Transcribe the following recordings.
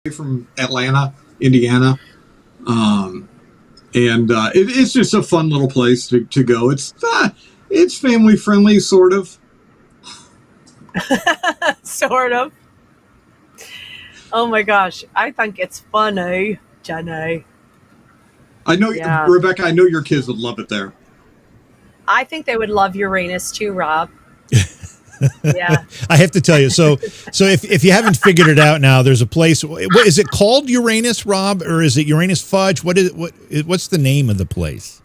from Atlanta, Indiana. It's just a fun little place to go. It's family friendly, sort of. Sort of. Oh my gosh, I think it's funny, Jenny. I know, yeah. Rebecca, I know your kids would love it there. I think they would love Uranus too, Rob. Yeah. I have to tell you, so if you haven't figured it out now, there's a place. What is it called, Uranus, Rob, or is it Uranus Fudge? What's the name of the place?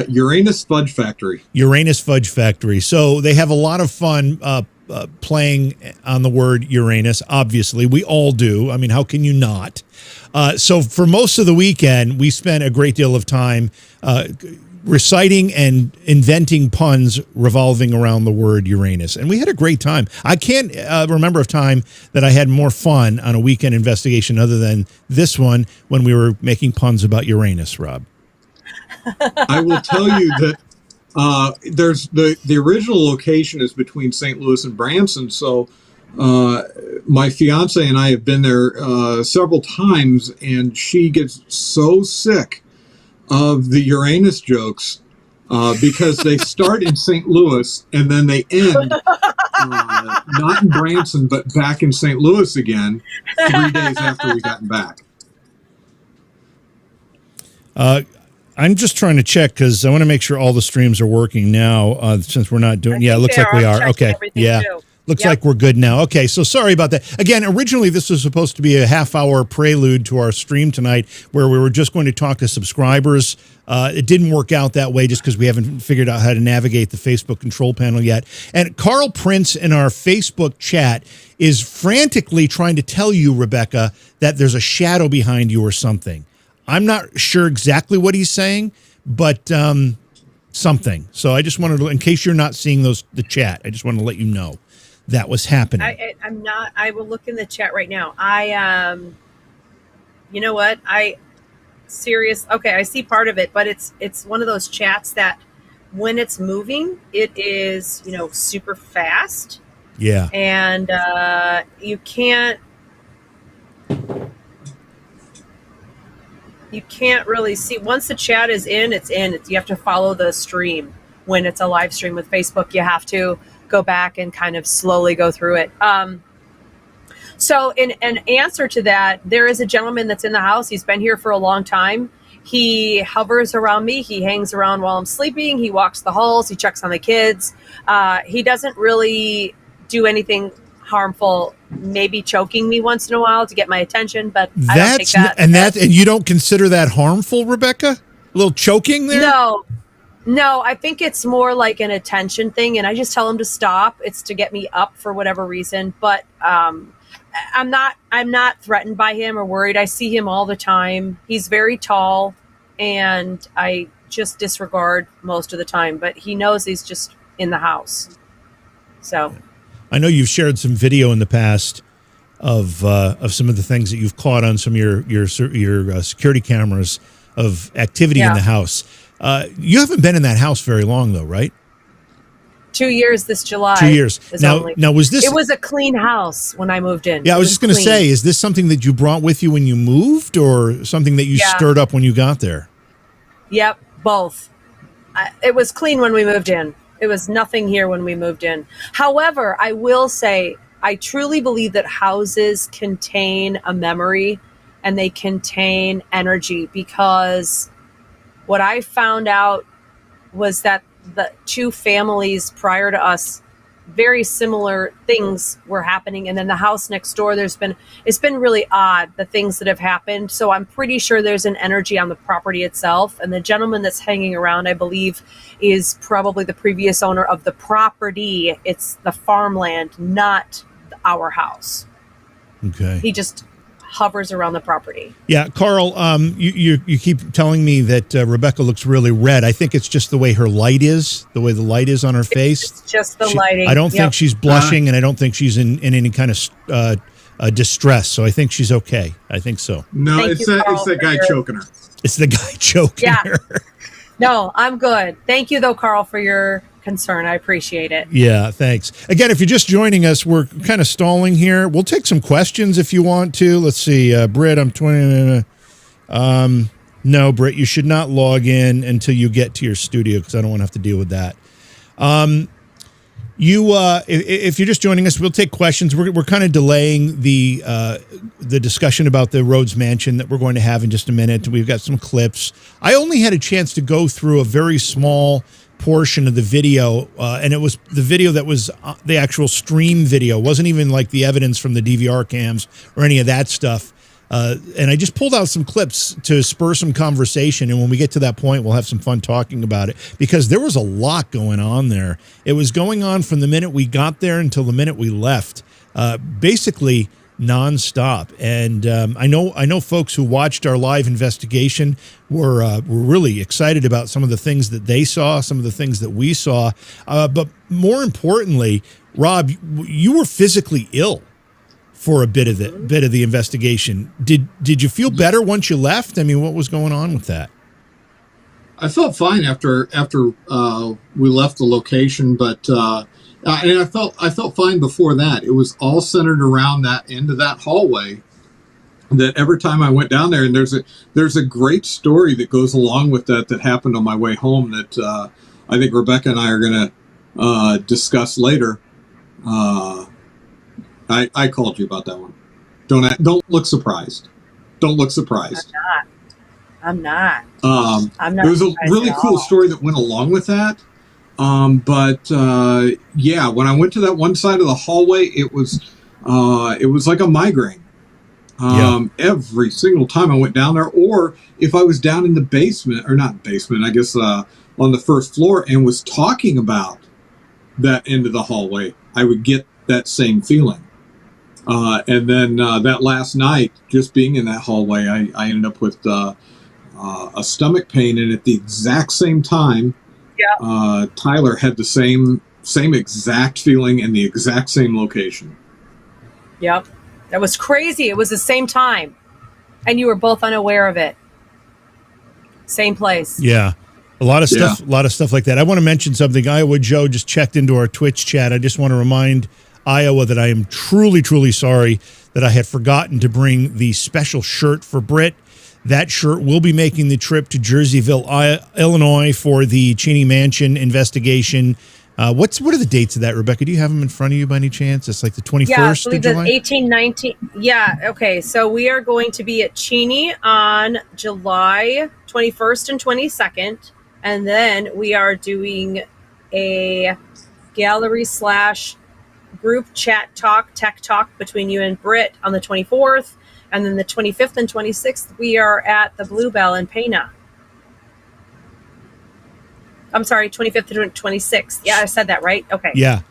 Uranus Fudge Factory. Uranus Fudge Factory. So they have a lot of fun playing on the word Uranus. Obviously, we all do. I mean, how can you not? So for most of the weekend, we spent a great deal of time reciting and inventing puns revolving around the word Uranus. And we had a great time. I can't remember a time that I had more fun on a weekend investigation other than this one when we were making puns about Uranus, Rob. I will tell you that there's the original location is between St. Louis and Branson. So my fiance and I have been there several times, and she gets so sick of the Uranus jokes because they start in St. Louis and then they end not in Branson but back in St. Louis again 3 days after we've gotten back. I'm just trying to check because I want to make sure all the streams are working now since we're not doing. Yeah, it looks like we are. Okay. Yeah. Looks like we're good now. Okay, so sorry about that. Again, originally this was supposed to be a half-hour prelude to our stream tonight where we were just going to talk to subscribers. It didn't work out that way just because we haven't figured out how to navigate the Facebook control panel yet. And Carl Prince in our Facebook chat is frantically trying to tell you, Rebecca, that there's a shadow behind you or something. I'm not sure exactly what he's saying, but something. So I just wanted to, in case you're not seeing the chat, I just wanted to let you know that was happening. I'm not. I will look in the chat right now. You know what? Okay, I see part of it, but it's one of those chats that when it's moving, it is, super fast. Yeah. And you can't really see. Once the chat is in, it's in. You have to follow the stream. When it's a live stream with Facebook, you have to go back and kind of slowly go through it. So in an answer to that, there is a gentleman that's in the house. He's been here for a long time. He hovers around me. He hangs around while I'm sleeping. He walks the halls. He checks on the kids. He doesn't really do anything harmful, maybe choking me once in a while to get my attention, but I don't take that. And you don't consider that harmful, Rebecca? A little choking there? No, I think it's more like an attention thing, and I just tell him to stop. It's to get me up for whatever reason, but I'm not threatened by him or worried. I see him all the time. He's very tall, and I just disregard most of the time, but he knows he's just in the house. So I know you've shared some video in the past of some of the things that you've caught on some of your security cameras of activity in the house. You haven't been in that house very long, though, right? 2 years this July. 2 years. Now, was this... It was a clean house when I moved in. Yeah, I was just going to say, is this something that you brought with you when you moved or something that you stirred up when you got there? Yep, both. It was clean when we moved in. It was nothing here when we moved in. However, I will say, I truly believe that houses contain a memory and they contain energy, because what I found out was that the two families prior to us, very similar things were happening. And then the house next door, it's been really odd, the things that have happened. So I'm pretty sure there's an energy on the property itself. And the gentleman that's hanging around, I believe, is probably the previous owner of the property. It's the farmland, not our house. Okay. He just hovers around the property. Yeah, Carl, you keep telling me that Rebecca looks really red. I think it's just the way her light is, the way the light is on her face. It's just the lighting. I don't think she's blushing, and I don't think she's in any kind of distress. So I think she's okay. I think so. No, it's that guy choking her. It's the guy choking her. No, I'm good. Thank you, though, Carl, for your concern. I appreciate it. Yeah, thanks. Again, if you're just joining us, we're kind of stalling here. We'll take some questions if you want to. Let's see. Britt, I'm 20. No, Britt, you should not log in until you get to your studio because I don't want to have to deal with that. If you're just joining us, we'll take questions. We're kind of delaying the discussion about the Rhodes Mansion that we're going to have in just a minute. We've got some clips. I only had a chance to go through a very small portion of the video, and it was the video that was the actual stream video. It wasn't even like the evidence from the DVR cams or any of that stuff. And I just pulled out some clips to spur some conversation. And when we get to that point, we'll have some fun talking about it because there was a lot going on there. It was going on from the minute we got there until the minute we left, basically nonstop. And I know folks who watched our live investigation were really excited about some of the things that they saw, some of the things that we saw. But more importantly, Rob, you were physically ill for a bit of the investigation. Did you feel better once you left? I mean, what was going on with that? I felt fine after we left the location, but and I felt fine before that. It was all centered around that end of that hallway. That every time I went down there, and there's a great story that goes along with that happened on my way home that I think Rebecca and I are going to discuss later. I called you about that one. Don't look surprised. Don't look surprised. I'm not. There was a really cool story that went along with that. Yeah, when I went to that one side of the hallway, it was like a migraine. Every single time I went down there, or if I was down in the basement, or not basement, I guess on the first floor, and was talking about that end of the hallway, I would get that same feeling. And then that last night, just being in that hallway, I ended up with a stomach pain, and at the exact same time, Tyler had the same exact feeling in the exact same location. Yep. That was crazy. It was the same time. And you were both unaware of it. Same place. Yeah. A lot of stuff like that. I want to mention something. Iowa Joe just checked into our Twitch chat. I just want to remind Iowa that I am truly, truly sorry that I had forgotten to bring the special shirt for Brit. That shirt will be making the trip to Jerseyville, Illinois for the Cheney Mansion investigation. What are the dates of that, Rebecca? Do you have them in front of you by any chance? It's like the 21st of July? 18, 19. Yeah, okay. So we are going to be at Cheney on July 21st and 22nd. And then we are doing a gallery / group chat talk, tech talk between you and Brit on the 24th. And then the 25th and 26th, we are at the Bluebell in Pana. I'm sorry, 25th and 26th. Yeah, I said that right. Okay. Yeah.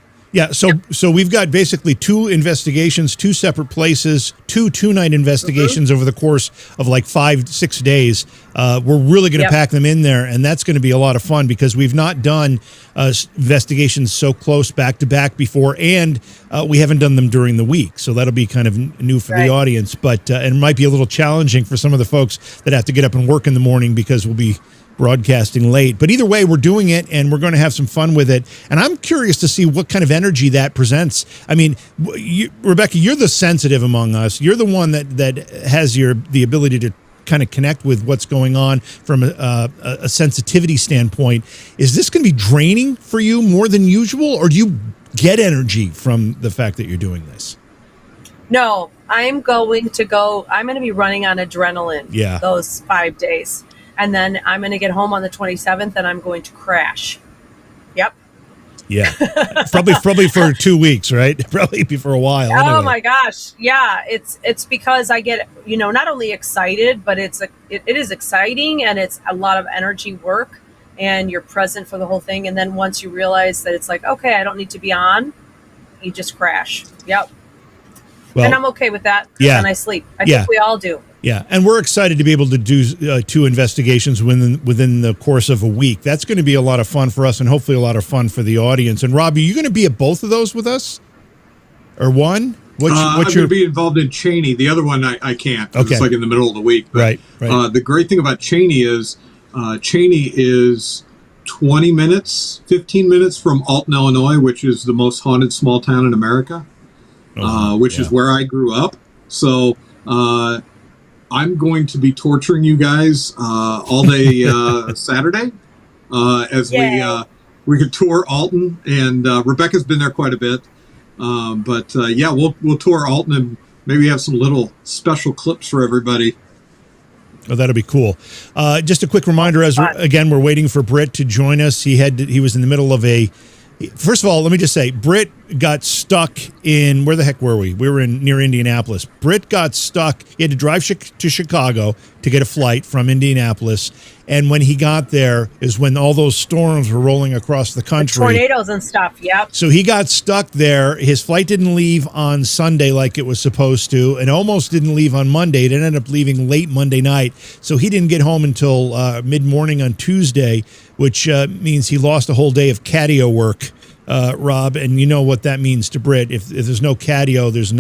So we've got basically 2 investigations, 2 separate places, 2 2-night investigations over the course of like 5-6 days. We're really going to pack them in there, and that's going to be a lot of fun because we've not done investigations so close back to back before, and we haven't done them during the week. So that'll be kind of new for the audience, but it might be a little challenging for some of the folks that have to get up and work in the morning because we'll be broadcasting late. But either way, we're doing it, and we're going to have some fun with it. And I'm curious to see what kind of energy that presents. I mean, Rebecca, you're the sensitive among us. You're the one that has the ability to kind of connect with what's going on from a sensitivity standpoint. Is this going to be draining for you more than usual, or do you get energy from the fact that you're doing this? No, I'm going to be running on adrenaline those 5 days. And then I'm going to get home on the 27th, and I'm going to crash. Yep. Yeah. Probably for 2 weeks, right? Probably for a while. Oh anyway. My gosh. Yeah. It's because I get, not only excited, but it is exciting, and it's a lot of energy work, and you're present for the whole thing. And then once you realize that it's like, okay, I don't need to be on, you just crash. Yep. Well, and I'm okay with that. Yeah. And I sleep. I think we all do. Yeah, and we're excited to be able to do 2 investigations within the course of a week. That's going to be a lot of fun for us, and hopefully a lot of fun for the audience. And Rob, are you going to be at both of those with us, or one? I'm going to be involved in Cheney. The other one I can't. Okay. It's like in the middle of the week. But, right. The great thing about Cheney is 15 minutes from Alton, Illinois, which is the most haunted small town in America, which is where I grew up. So I'm going to be torturing you guys all day Saturday as we could tour Alton, and Rebecca's been there quite a bit. But we'll tour Alton and maybe have some little special clips for everybody. Oh, that'll be cool. Just a quick reminder, again, we're waiting for Britt to join us. He was in the middle of first of all, let me just say, Britt got stuck in, where the heck were we? We were near Indianapolis. Britt got stuck. He had to drive to Chicago to get a flight from Indianapolis. And when he got there is when all those storms were rolling across the country. The tornadoes and stuff, yep. So he got stuck there. His flight didn't leave on Sunday like it was supposed to, and almost didn't leave on Monday. It ended up leaving late Monday night. So he didn't get home until mid-morning on Tuesday, which means he lost a whole day of catio work, Rob. And you know what that means to Britt. If there's no catio, there's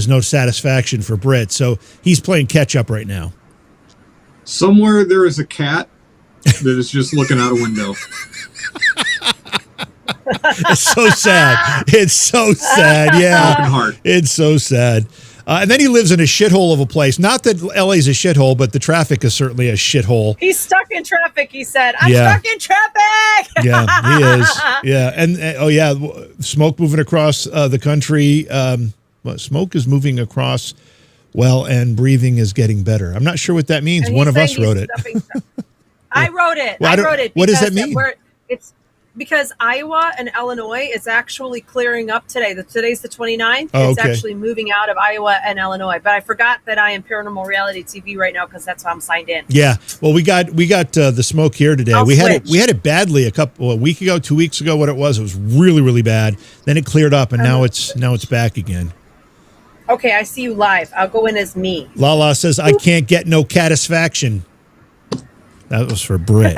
no satisfaction for Britt. So he's playing catch-up right now. Somewhere there is a cat that is just looking out a window. It's so sad. It's so sad. Yeah. It's so sad. And then he lives in a shithole of a place. Not that LA's a shithole, but the traffic is certainly a shithole. He's stuck in traffic, he said. I'm stuck in traffic. Yeah, he is. Yeah. And smoke moving across the country. Smoke is moving across. Well, and breathing is getting better. I'm not sure what that means. One of us wrote it. I wrote it. Well, I wrote it. What does that mean? It's because Iowa and Illinois is actually clearing up today. Today's the 29th. It's actually moving out of Iowa and Illinois. But I forgot that I am Paranormal Reality TV right now because that's how I'm signed in. Yeah. Well, we got the smoke here today. We had it badly a week ago, 2 weeks ago. What it was really, really bad. Then it cleared up, and now it's back again. Okay, I see you live. I'll go in as me. Lala says, I can't get no satisfaction. That was for Britt.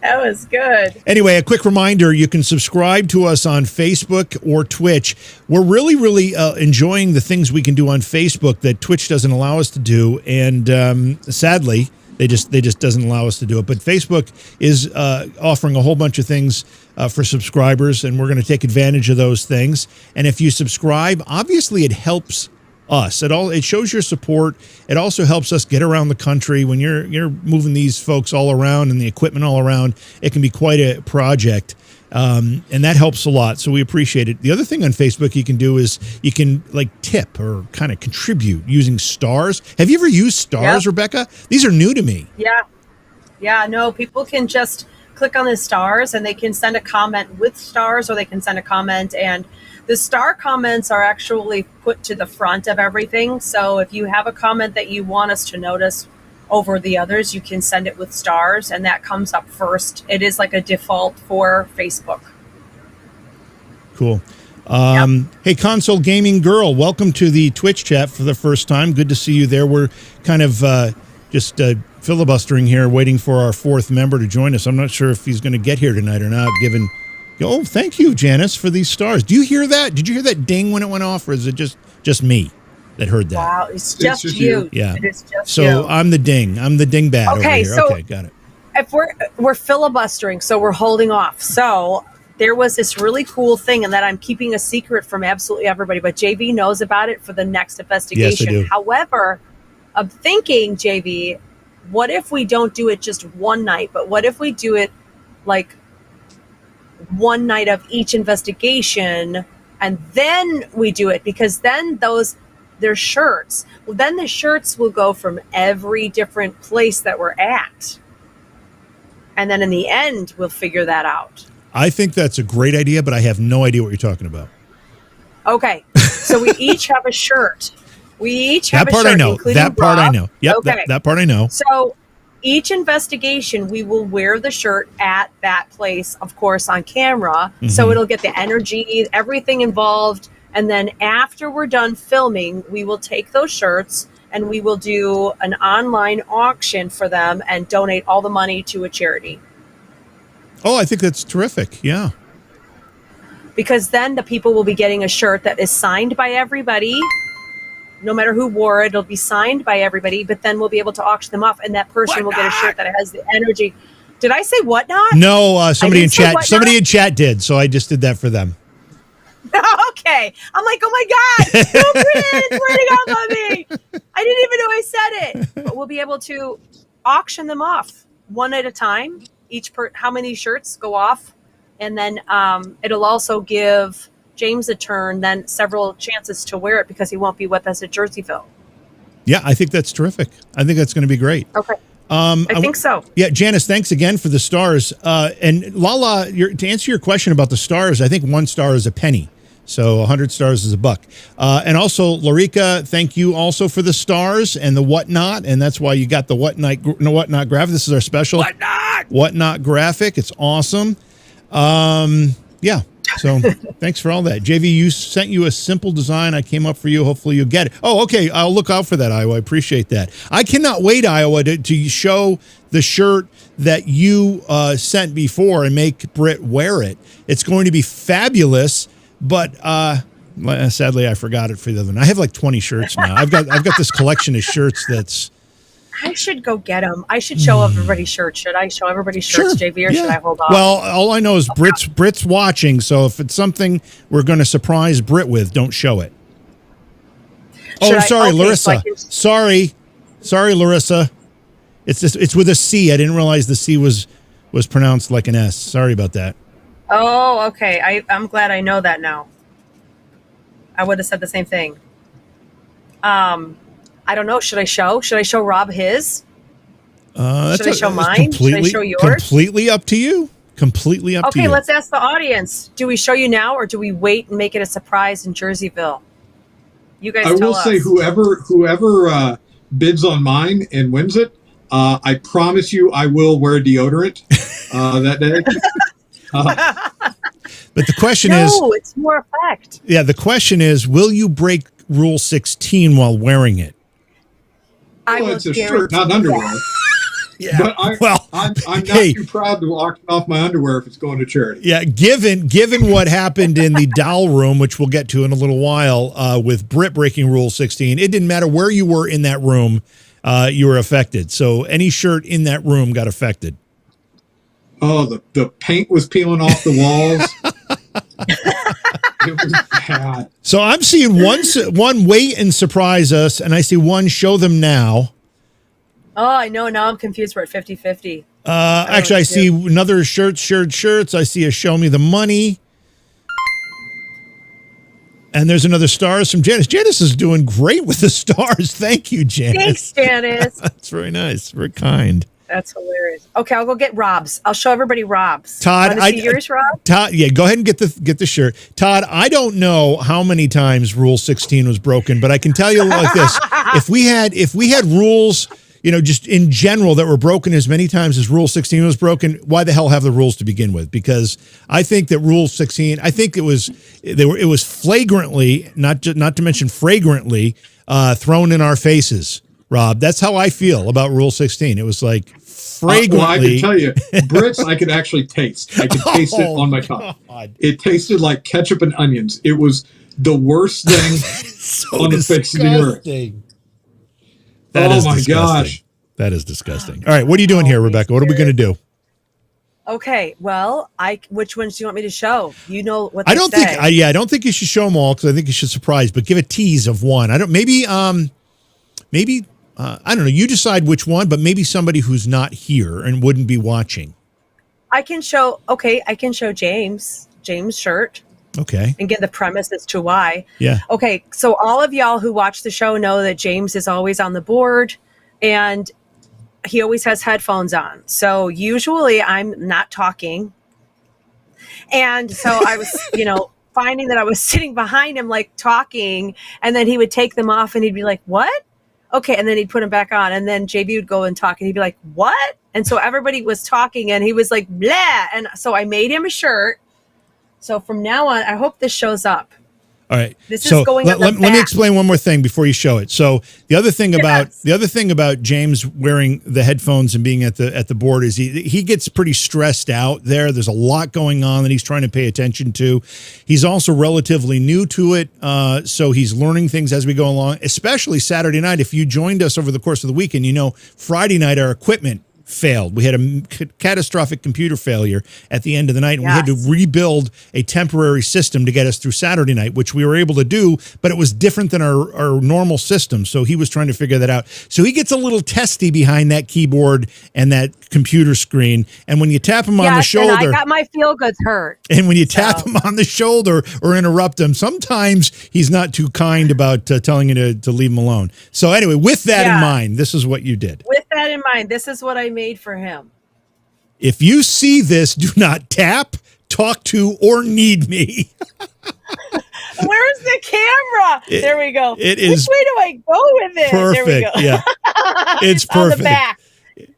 That was good. Anyway, a quick reminder, you can subscribe to us on Facebook or Twitch. We're really, really enjoying the things we can do on Facebook that Twitch doesn't allow us to do. And sadly, they just doesn't allow us to do it. But Facebook is offering a whole bunch of things for subscribers, and we're going to take advantage of those things. And if you subscribe, obviously it helps us. It shows your support. It also helps us get around the country. When you're moving these folks all around and the equipment all around, it can be quite a project. And that helps a lot. So we appreciate it. The other thing on Facebook you can do is you can tip or kind of contribute using stars. Have you ever used stars, Rebecca? These are new to me. Yeah. Yeah, no, people can just click on the stars and they can send a comment with stars, or they can send a comment, and the star comments are actually put to the front of everything. So if you have a comment that you want us to notice over the others, you can send it with stars, and that comes up first. It is like a default for Facebook. Cool. Hey, Console Gaming Girl, welcome to the Twitch chat for the first time. Good to see you there. We're kind of just filibustering here, waiting for our fourth member to join us. I'm not sure if he's going to get here tonight or not, given... Oh, thank you, Janice, for these stars. Do you hear that? Did you hear that ding when it went off, or is it just me that heard that? Wow, it's just you. Yeah. It is just so you. I'm the ding. I'm the dingbat over here. So okay, got it. If we're filibustering, so we're holding off. So there was this really cool thing, and that I'm keeping a secret from absolutely everybody, but JV knows about it for the next investigation. Yes, I do. However, I'm thinking, JV, what if we don't do it just one night, but what if we do it like one night of each investigation, and then we do it, because then they're shirts. Well, then the shirts will go from every different place that we're at. And then in the end, we'll figure that out. I think that's a great idea, but I have no idea what you're talking about. Okay. So we each have a shirt. We each have that part a shirt. I know. That part I know. Yep. Okay. That part I know. So each investigation, we will wear the shirt at that place, of course, on camera. Mm-hmm. So it'll get the energy, everything involved. And then after we're done filming, we will take those shirts and we will do an online auction for them and donate all the money to a charity. Oh, I think that's terrific. Yeah. Because then the people will be getting a shirt that is signed by everybody. no matter who wore it, it'll be signed by everybody, but then we'll be able to auction them off, and that person will get a shirt that has the energy. Did I say whatnot? No, somebody in chat did, so I just did that for them. Okay. I'm like, oh my God, who Brit? Where'd it go, mommy? I didn't even know I said it. But we'll be able to auction them off one at a time. How many shirts go off, and then it'll also give James a turn, then several chances to wear it because he won't be with us at Jerseyville. Yeah, I think that's terrific. I think that's going to be great. Okay. I think so. Yeah, Janice, thanks again for the stars. And Lala, to answer your question about the stars, I think 1 star is a penny. So 100 stars is $1. And also, Larica, thank you also for the stars and the whatnot. And that's why you got the whatnot graphic. This is our special whatnot graphic. It's awesome. Yeah. So thanks for all that. JV, sent you a simple design. I came up for you. Hopefully you'll get it. Oh, okay. I'll look out for that, Iowa. I appreciate that. I cannot wait, Iowa, to show the shirt that you sent before and make Brit wear it. It's going to be fabulous. But sadly, I forgot it for the other night. I have like 20 shirts now. I've got this collection of shirts that's. I should go get them. I should show everybody shirts. Should I show everybody shirts, JV, or should I hold off? Well, all I know is Brit's watching, so if it's something we're going to surprise Brit with, don't show it. Sorry, Larissa. Sorry, Larissa. It's with a C. I didn't realize the C was pronounced like an S. Sorry about that. Oh, okay. I'm glad I know that now. I would have said the same thing. I don't know. Should I show Rob his? Should I show mine? Should I show yours? Completely up to you. Completely up to you. Okay, let's ask the audience. Do we show you now, or do we wait and make it a surprise in Jerseyville? You guys tell us. I will say whoever bids on mine and wins it, I promise you I will wear deodorant that day. But the question is... No, it's more effect. Yeah, the question is, will you break Rule 16 while wearing it? It's a shirt, not underwear. Yeah. But I'm not too proud to auction off my underwear if it's going to charity. Yeah, given what happened in the doll room, which we'll get to in a little while, with Brit breaking Rule 16, it didn't matter where you were in that room, you were affected. So any shirt in that room got affected. Oh, the paint was peeling off the walls. It was bad. So I'm seeing one wait and surprise us, and I see one show them now. Oh, I know. Now I'm confused. We're at 50-50. Actually, I see another shirts. I see a show me the money. And there's another stars from Janice. Janice is doing great with the stars. Thank you, Janice. Thanks, Janice. That's very nice. Very kind. That's hilarious. Okay, I'll go get Rob's. I'll show everybody Rob's. Todd, see yours, Rob? Todd, yeah, go ahead and get the shirt. Todd, I don't know how many times Rule 16 was broken, but I can tell you like this: if we had rules, just in general that were broken as many times as Rule 16 was broken, why the hell have the rules to begin with? Because I think that Rule 16, I think it was flagrantly, not to mention fragrantly, thrown in our faces. Rob, that's how I feel about Rule 16. It was like fragrantly. Well, I can tell you, Brits, I could actually taste. I could taste it on my tongue. God. It tasted like ketchup and onions. It was the worst thing on the face of the earth. My gosh. That is disgusting. All right, what are you doing here, Rebecca? What are we going to do? Okay, well, which ones do you want me to show? You know what they I don't think you should show them all because I think you should surprise, but give a tease of one. I don't know. You decide which one, but maybe somebody who's not here and wouldn't be watching. I can show James' shirt. Okay. And get the premise as to why. Yeah. Okay. So all of y'all who watch the show know that James is always on the board and he always has headphones on. So usually I'm not talking. And so I was, finding that I was sitting behind him, like talking, and then he would take them off and he'd be like, what? Okay. And then he'd put them back on. And then JB would go and talk and he'd be like, what? And so everybody was talking and he was like, blah. And so I made him a shirt. So from now on, I hope this shows up. All right. This so is going let me explain one more thing before you show it. So the other thing about James wearing the headphones and being at the board is he gets pretty stressed out there. There's a lot going on that he's trying to pay attention to. He's also relatively new to it, so he's learning things as we go along. Especially Saturday night. If you joined us over the course of the weekend, you know Friday night our equipment failed. We had a catastrophic computer failure at the end of the night, and we had to rebuild a temporary system to get us through Saturday night, which we were able to do, but it was different than our normal system. So he was trying to figure that out. So he gets a little testy behind that keyboard and that computer screen. And when you tap him on the shoulder, and I got my feel goods hurt. And when you tap him on the shoulder or interrupt him, sometimes he's not too kind about telling you to leave him alone. So anyway, with that in mind, this is what you did. With that in mind, this is what I made for him. If you see this, do not tap, talk to, or need me. Where's the camera? There we go. It is. Which way do I go with it? Perfect. There we go. Yeah. It's perfect. On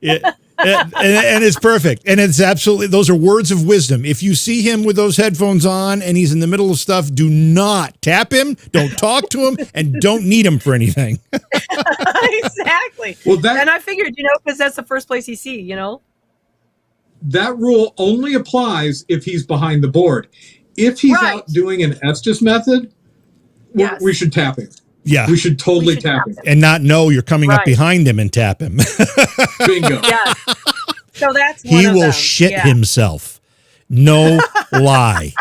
the back. And it's perfect. And it's absolutely, those are words of wisdom. If you see him with those headphones on and he's in the middle of stuff, do not tap him, don't talk to him, and don't need him for anything. Exactly. Well, and I figured, because that's the first place you see, That rule only applies if he's behind the board. If he's out doing an Estes method, we should tap him. Yeah. We should totally tap him. And not know you're coming up behind him and tap him. Bingo. Yeah. So that's he will shit himself. No lie.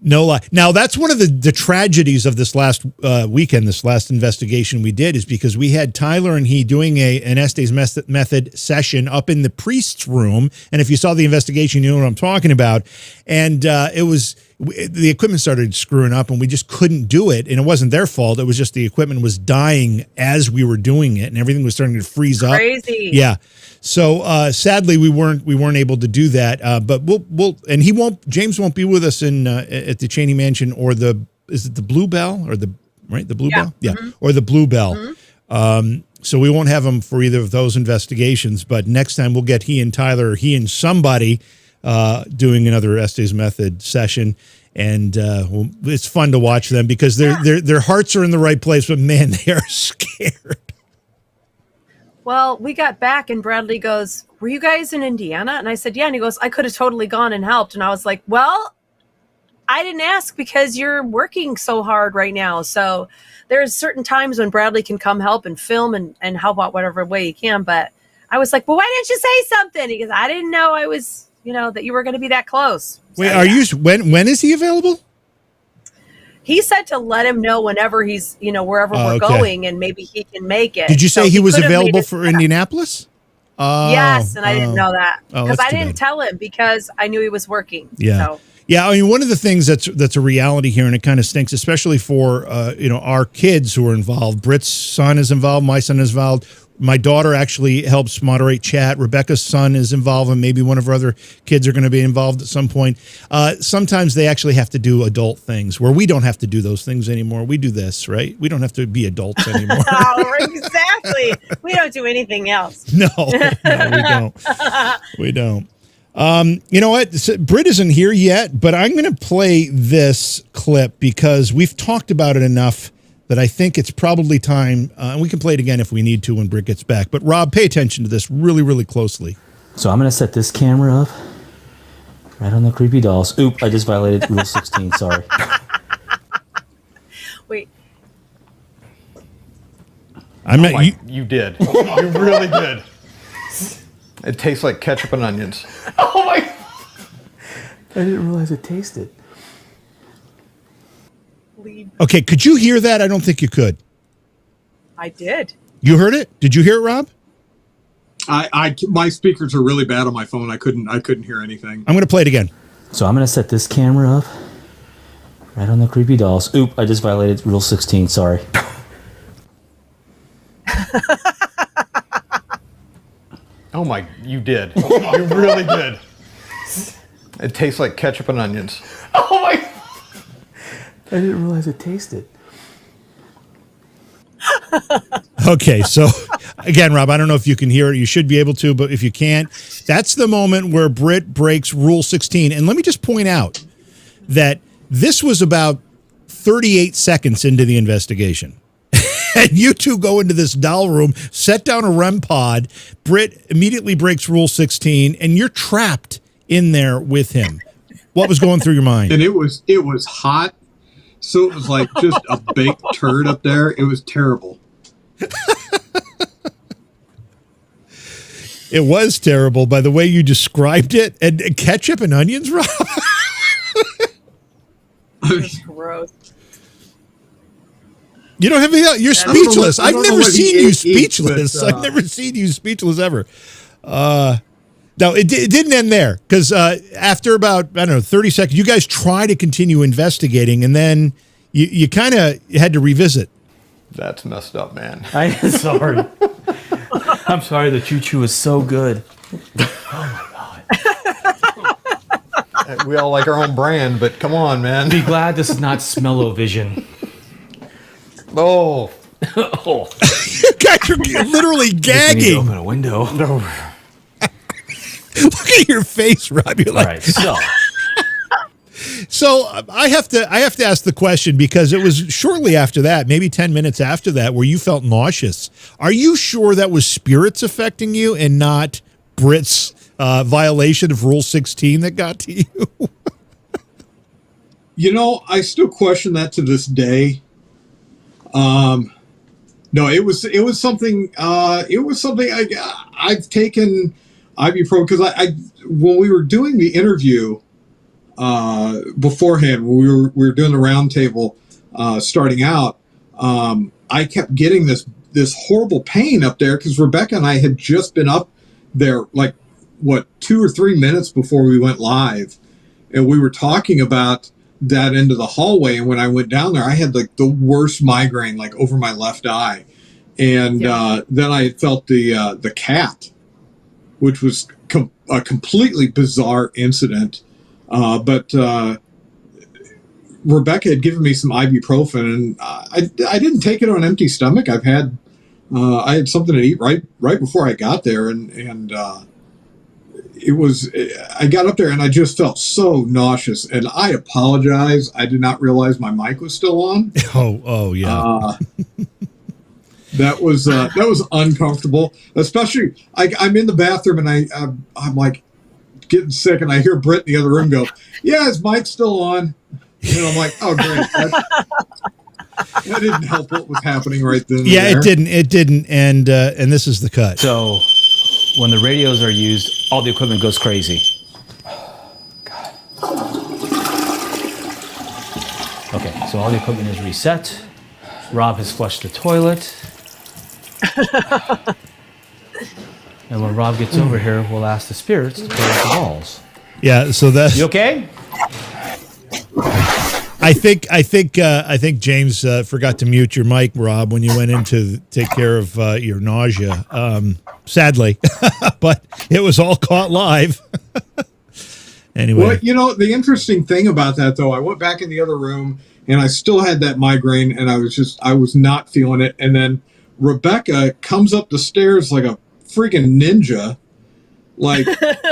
No lie. Now, that's one of the tragedies of this last weekend, this last investigation we did, is because we had Tyler and he doing an Estes method session up in the priest's room. And if you saw the investigation, you know what I'm talking about. And the equipment started screwing up and we just couldn't do it. And it wasn't their fault. It was just the equipment was dying as we were doing it and everything was starting to freeze up. Crazy. Yeah. So sadly we weren't able to do that. But we'll and James won't be with us at the Cheney Mansion or is it the Bluebell or the Bluebell? Yeah. Mm-hmm. Or the Bluebell. Mm-hmm. So we won't have him for either of those investigations, but next time we'll get he and Tyler, or he and somebody doing another Estes method session. And it's fun to watch them because their hearts are in the right place, but man, they are scared. Well, we got back and Bradley goes, "Were you guys in Indiana?" And I said, "Yeah." And he goes, "I could have totally gone and helped." And I was like, "Well, I didn't ask because you're working so hard right now. So there's certain times when Bradley can come help and film and help out whatever way he can." But I was like, "Well, why didn't you say something?" He goes, "I didn't know I was, that you were going to be that close." So, wait, are you, when is he available? He said to let him know whenever he's, wherever we're going, and maybe he can make it. Did you say he was available for Indianapolis? Yes, and I didn't know that because I didn't tell him because I knew he was working. Yeah. So. Yeah, I mean, one of the things that's a reality here, and it kind of stinks, especially for our kids who are involved. Britt's son is involved. My son is involved. My daughter actually helps moderate chat. Rebecca's son is involved, and maybe one of her other kids are going to be involved at some point. Sometimes they actually have to do adult things where we don't have to do those things anymore. We do this, right? We don't have to be adults anymore. Oh, exactly. We don't do anything else. No, we don't. We don't. You know what? Britt isn't here yet, but I'm going to play this clip because we've talked about it enough that I think it's probably time, and we can play it again if we need to when Britt gets back. But Rob, pay attention to this really, really closely. So I'm going to set this camera up right on the creepy dolls. Oop, I just violated Rule 16, sorry. Wait. You did. You really did. It tastes like ketchup and onions. Oh my! I didn't realize it tasted. Okay, could you hear that? I don't think you could. I did. You heard it? Did you hear it, Rob? My speakers are really bad on my phone. I couldn't hear anything. I'm going to play it again. So I'm going to set this camera up right on the creepy dolls. Oop, I just violated Rule 16, sorry. Oh my, you did. You really did. It tastes like ketchup and onions. Oh my! I didn't realize it tasted. Okay, so again, Rob, I don't know if you can hear it. You should be able to, but if you can't, that's the moment where Britt breaks Rule 16. And let me just point out that this was about 38 seconds into the investigation. And you two go into this doll room, set down a REM pod. Britt immediately breaks Rule 16, and you're trapped in there with him. What was going through your mind? And it was hot, so it was like just a baked turd up there. It was terrible. It was terrible by the way you described it. And ketchup and onions, Rob? That's gross. You don't have any. You're speechless. I've never seen you speechless. But, I've never seen you speechless ever. No, it didn't end there because after about, I don't know, 30 seconds, you guys try to continue investigating, and then you kind of had to revisit. That's messed up, man. I'm sorry. I'm sorry. The Choo Choo is so good. Oh my God. We all like our own brand, but come on, man. Be glad this is not Smell-O-Vision. Oh. Oh. You guys are literally gagging. Open a window. No. Look at your face, Rob. You're like, All right, so. So I have to ask the question because it was shortly after that, maybe 10 minutes after that, where you felt nauseous. Are you sure that was spirits affecting you and not Britt's violation of Rule 16 that got to you? You know, I still question that to this day. No, it was something. It was something I've taken ibuprofen because I when we were doing the interview beforehand, when we were doing the round table starting out, I kept getting this horrible pain up there because Rebecca and I had just been up there like 2 or 3 minutes before we went live, and we were talking about that end of the hallway. And when I went down there, I had like the worst migraine, like over my left eye. And then I felt the cat, which was a completely bizarre incident. But Rebecca had given me some ibuprofen, and I didn't take it on an empty stomach. I had something to eat right before I got there, and it was, I got up there and I just felt so nauseous, and I apologize. I did not realize my mic was still on. Oh yeah. That was uncomfortable, especially I'm in the bathroom and I'm like getting sick, and I hear Britt in the other room go, "Yeah, his mic's still on." And I'm like, "Oh great." That didn't help what was happening right then. Yeah, it didn't. And this is the cut. So when the radios are used, all the equipment goes crazy. God. Okay, so all the equipment is reset. Rob has flushed the toilet. And when Rob gets over here, we'll ask the spirits to play with the balls. Yeah, so that's... You okay? I think James forgot to mute your mic, Rob, when you went in to take care of your nausea. Sadly, but it was all caught live. Anyway, well, you know, the interesting thing about that, though, I went back in the other room and I still had that migraine, and I was not feeling it. And then Rebecca comes up the stairs like a freaking ninja. Like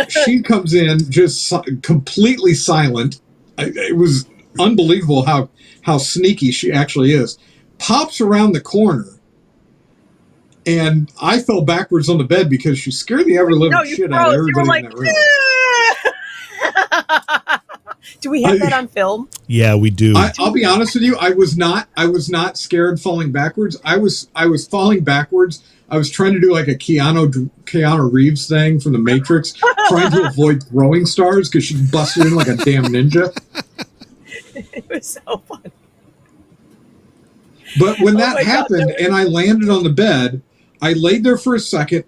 she comes in just completely silent. It was unbelievable how sneaky she actually is. Pops around the corner, and I fell backwards on the bed because she scared the ever living shit out of everybody in that room. Do we have that on film? Yeah, we do. I'll be honest with you. I was not scared falling backwards. I was falling backwards. I was trying to do like a Keanu Reeves thing from The Matrix, trying to avoid throwing stars because she busted in like a damn ninja. It was so fun. But when that happened and I landed on the bed, I laid there for a second,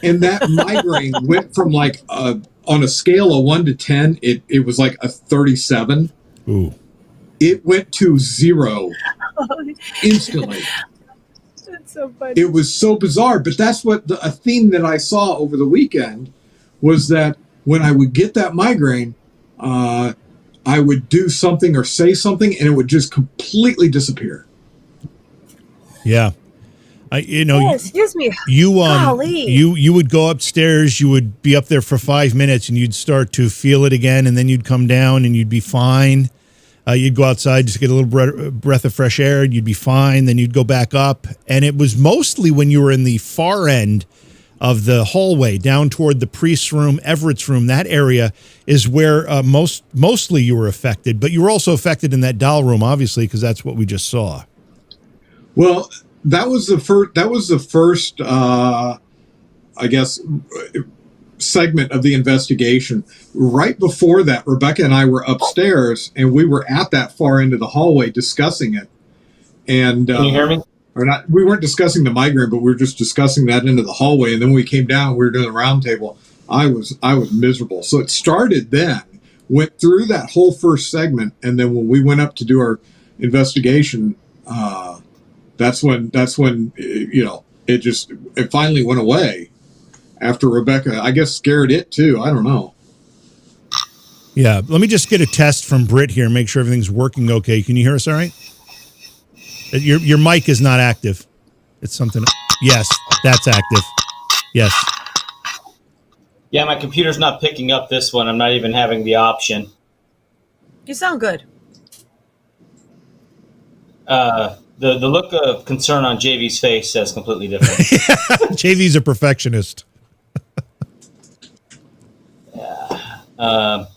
and that migraine went from like on a scale of 1 to 10, it was like a 37. Ooh. It went to 0 instantly. That's so funny. It was so bizarre, but that's what a theme that I saw over the weekend was that when I would get that migraine, I would do something or say something, and it would just completely disappear. Yeah. Excuse me. You would go upstairs, you would be up there for 5 minutes, and you'd start to feel it again, and then you'd come down and you'd be fine. You'd go outside, just get a little breath of fresh air, and you'd be fine. Then you'd go back up. And it was mostly when you were in the far end of the hallway, down toward the priest's room, Everetts Room, that area is where mostly you were affected. But you were also affected in that doll room, obviously, because that's what we just saw. Well, that was the first, I guess, segment of the investigation. Right before that, Rebecca and I were upstairs, and we were at that far end of the hallway discussing it. And can you hear me? Or not? We weren't discussing the migraine, but we were just discussing that end of the hallway. And then when we came down, we were doing the round table. I was miserable. So it started then, went through that whole first segment, and then when we went up to do our investigation, that's when it finally went away. After Rebecca, I guess, scared it too. I don't know. Yeah, let me just get a test from Britt here, make sure everything's working okay. Can you hear us all right? Your mic is not active. It's something. Yes, that's active. Yes. Yeah, my computer's not picking up this one. I'm not even having the option. You sound good. The look of concern on JV's face says completely different. JV's a perfectionist. Pod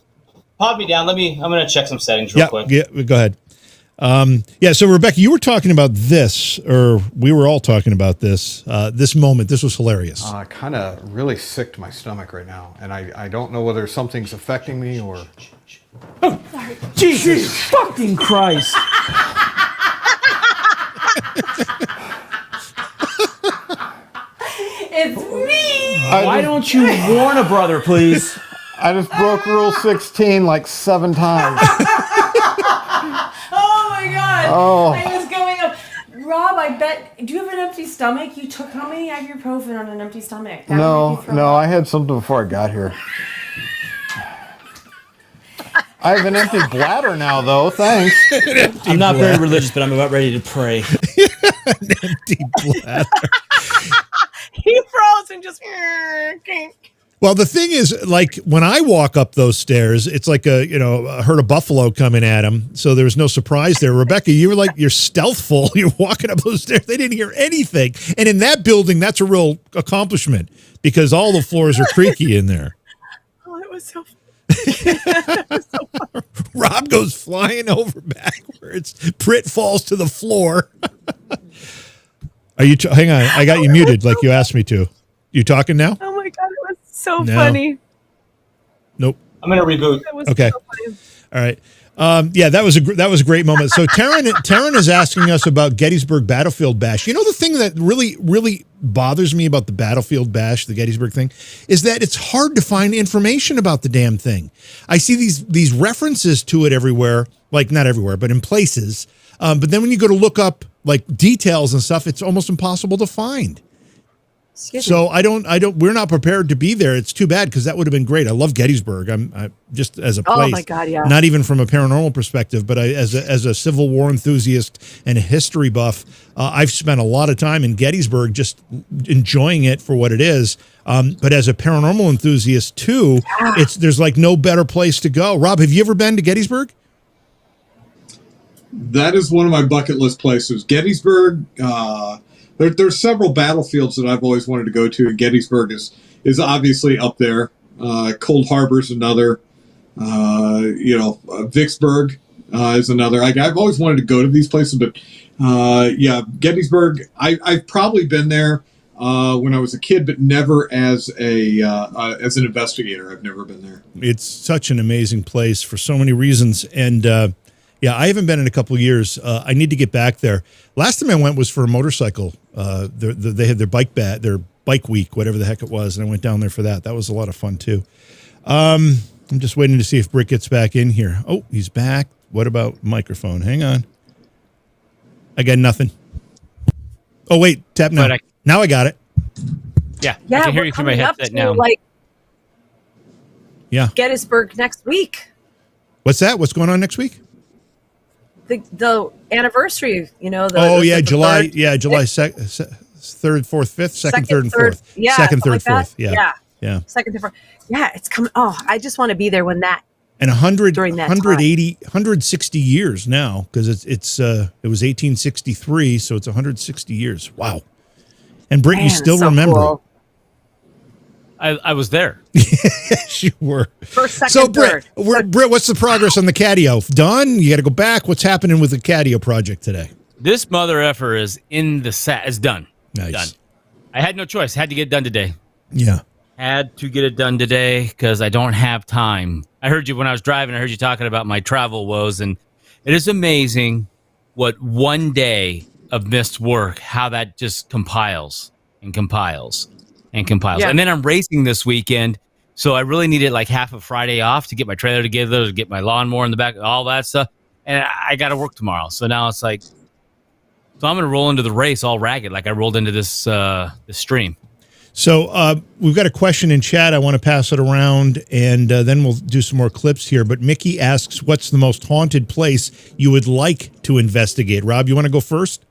me down. I'm going to check some settings real quick. Yeah, go ahead. So Rebecca, you were talking about this, or we were all talking about this, this moment. This was hilarious. Kind of really sick to my stomach right now. And I don't know whether something's affecting me or... Oh, Jesus fucking Christ. It's me. Why don't you warn a brother, please? I just broke Rule 16 like 7 times. Oh my God. Oh. I was going up. Rob, I bet. Do you have an empty stomach? You took how many ibuprofen on an empty stomach? No, I had something before I got here. I have an empty bladder now, though. Thanks. I'm not very religious, but I'm about ready to pray. An empty bladder. He froze and just. Well, the thing is, like, when I walk up those stairs, it's like a herd of buffalo coming at him. So there was no surprise there. Rebecca, you were like, you're stealthful. You're walking up those stairs. They didn't hear anything. And in that building, that's a real accomplishment because all the floors are creaky in there. Oh, it was so funny. Rob goes flying over backwards. Britt falls to the floor. Are you? Hang on. I got you muted like you asked me to. You talking now? Oh my God, it was so funny. Nope. I'm going to reboot. Okay. So funny. All right. That was a great moment. So Taryn is asking us about Gettysburg Battlefield Bash. You know, the thing that really bothers me about the Battlefield Bash, the Gettysburg thing, is that it's hard to find information about the damn thing. I see these references to it everywhere, like not everywhere, but in places. But then when you go to look up like details and stuff, it's almost impossible to find. So we're not prepared to be there. It's too bad because that would have been great. I love Gettysburg. I just as a place. Oh my God, yeah. Not even from a paranormal perspective, but as a Civil War enthusiast and a history buff, I've spent a lot of time in Gettysburg just enjoying it for what it is. But as a paranormal enthusiast too, there's like no better place to go. Rob, have you ever been to Gettysburg? That is one of my bucket list places. Gettysburg. There's several battlefields that I've always wanted to go to, and Gettysburg is obviously up there. Cold Harbor's another. Vicksburg is another. I've always wanted to go to these places, but Gettysburg. I've probably been there when I was a kid, but never as an investigator. I've never been there. It's such an amazing place for so many reasons, and I haven't been in a couple of years. I need to get back there. Last time I went was for a motorcycle. They had their bike week, whatever the heck it was, and I went down there for that. That was a lot of fun too. I'm just waiting to see if Britt gets back in here. Oh, he's back. What about microphone? Hang on. I got nothing. Oh wait, tap now. Now I got it. Yeah, I can hear you through my headset now. Gettysburg next week. What's that? What's going on next week? The anniversary, July. July 3rd, 4th, 5th, second, third, and fourth. Yeah, second, third, like fourth. Yeah. Second, third, fourth. Yeah, it's coming. Oh, I just want to be there when that And 160 years now, because it was 1863, so it's 160 years. Wow. And Britt, you still remember. Cool. I was there. Yes, you were. First, second, so, Britt, third. Britt, what's the progress on the catio? Done? You got to go back? What's happening with the catio project today? This mother effer is in the set. It's done. Nice. Done. I had no choice. Had to get it done today. Yeah. Had to get it done today because I don't have time. I heard you when I was driving. I heard you talking about my travel woes, and it is amazing what one day of missed work, how that just compiles and compiles and compiles. Yeah. And then I'm racing this weekend, so I really needed like half a Friday off to get my trailer together, to get my lawnmower in the back, all that stuff. And I got to work tomorrow, so now it's like, so I'm going to roll into the race all ragged, like I rolled into this this stream. So we've got a question in chat. I want to pass it around, and then we'll do some more clips here. But Mickey asks, what's the most haunted place you would like to investigate? Rob, you want to go first?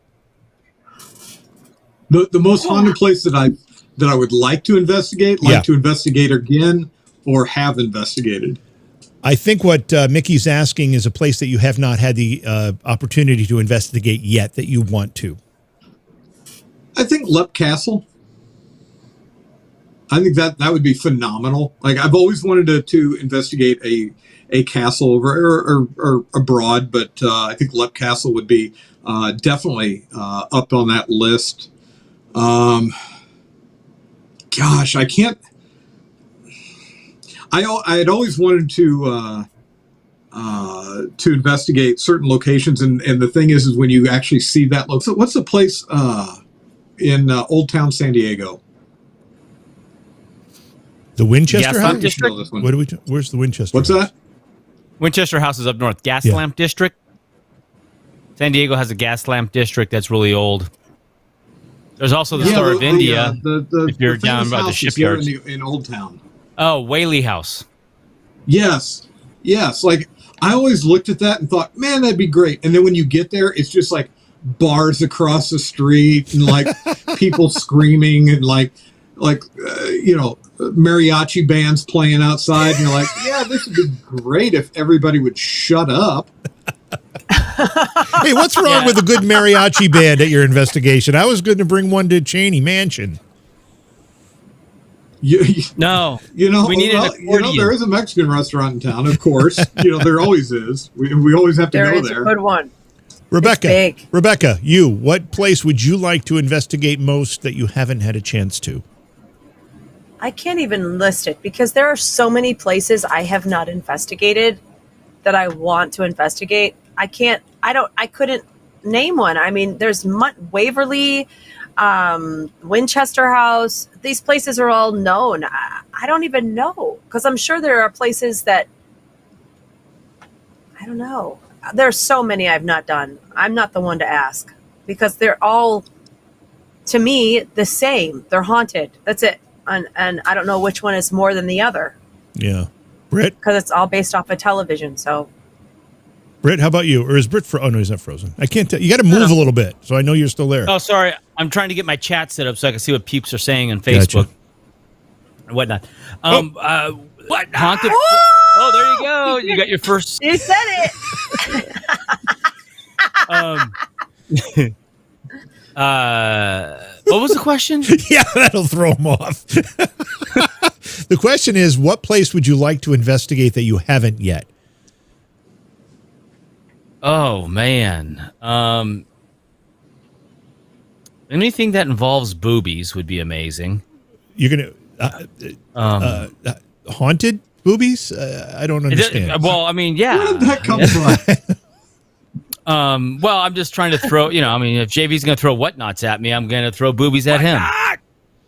The most haunted place that I would like to investigate, to investigate again, or have investigated. I think what Mickey's asking is a place that you have not had the opportunity to investigate yet that you want to. I think Leap Castle. I think that would be phenomenal. Like, I've always wanted to investigate a castle over or abroad, but I think Leap Castle would be definitely up on that list. Gosh, I can't. I had always wanted to investigate certain locations, and the thing is when you actually see that. What's the place in Old Town San Diego? The Winchester House? District? What do we? Where's the Winchester? What's House? that? Winchester House is up north. Gas Lamp District. San Diego has a gas lamp district that's really old. There's also the Star of India. If you're down by the shipyards in Old Town. Oh, Whaley House. Yes. Like, I always looked at that and thought, man, that'd be great. And then when you get there, it's just like bars across the street and like people screaming and like mariachi bands playing outside. And you're like, yeah, this would be great if everybody would shut up. Hey, what's wrong with a good mariachi band at your investigation? I was going to bring one to Cheney Mansion. No, we need there is a Mexican restaurant in town, of course. There always is. We always have to go there. A good one. Rebecca, what place would you like to investigate most that you haven't had a chance to? I can't even list it because there are so many places I have not investigated that I want to investigate. I couldn't name one. I mean, there's Waverly, Winchester House. These places are all known. I don't even know, because I'm sure there are places that I don't know. There's so many I've not done. I'm not the one to ask because they're all, to me, the same. They're haunted. That's it. And I don't know which one is more than the other. Yeah. Britt? Because it's all based off of television. So, Britt, how about you? Or is Britt oh, no, he's not frozen. I can't tell. You got to move a little bit, so I know you're still there. Oh, sorry. I'm trying to get my chat set up so I can see what peeps are saying on Facebook and whatnot. What? Haunted? Oh, there you go. You got your first. You said it. What was the question? Yeah, that'll throw him off. The question is, what place would you like to investigate that you haven't yet? Oh, man. Anything that involves boobies would be amazing. You're going to... haunted boobies? I don't understand. Well, I mean, yeah. Where did that come from? Well, I'm just trying to throw, if JV's going to throw whatnots at me, I'm going to throw boobies at him.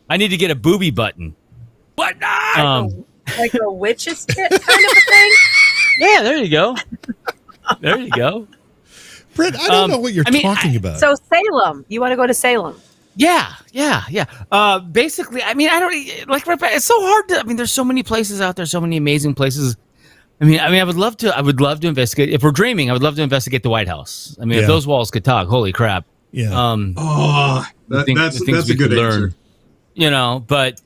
I need to get a booby button. Whatnot! Like a witch's kit kind of a thing? Yeah, there you go. There you go. Britt, I don't know what you're talking about. So Salem. You want to go to Salem? Yeah. Basically, I mean, I don't like. It's so hard to. I mean, there's so many places out there, so many amazing places. I mean, I would love to investigate. If we're dreaming, I would love to investigate the White House. I mean, if those walls could talk, holy crap! Yeah. That's a good answer. But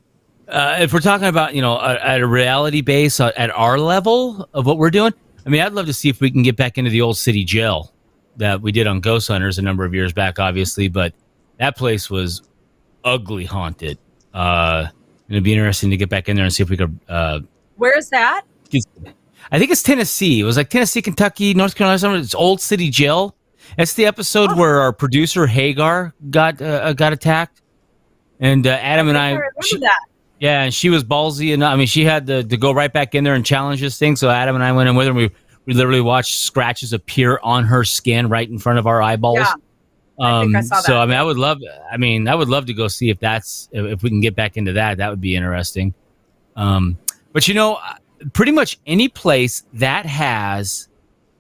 if we're talking about, at a reality base at our level of what we're doing, I mean, I'd love to see if we can get back into the old city jail that we did on Ghost Hunters a number of years back, obviously, but that place was ugly haunted. It'd be interesting to get back in there and see if we could. Where is that? I think it's Tennessee. It was like Tennessee, Kentucky, North Carolina. Somewhere. It's Old City Jail. It's the episode where our producer Hagar got attacked, and Adam and I. remember that. Yeah, and she was ballsy, and I mean, she had to go right back in there and challenge this thing. So Adam and I went in with her. And we literally watched scratches appear on her skin right in front of our eyeballs. Yeah. I think I saw that. So I mean, I would love to go see if we can get back into that. That would be interesting. But pretty much any place that has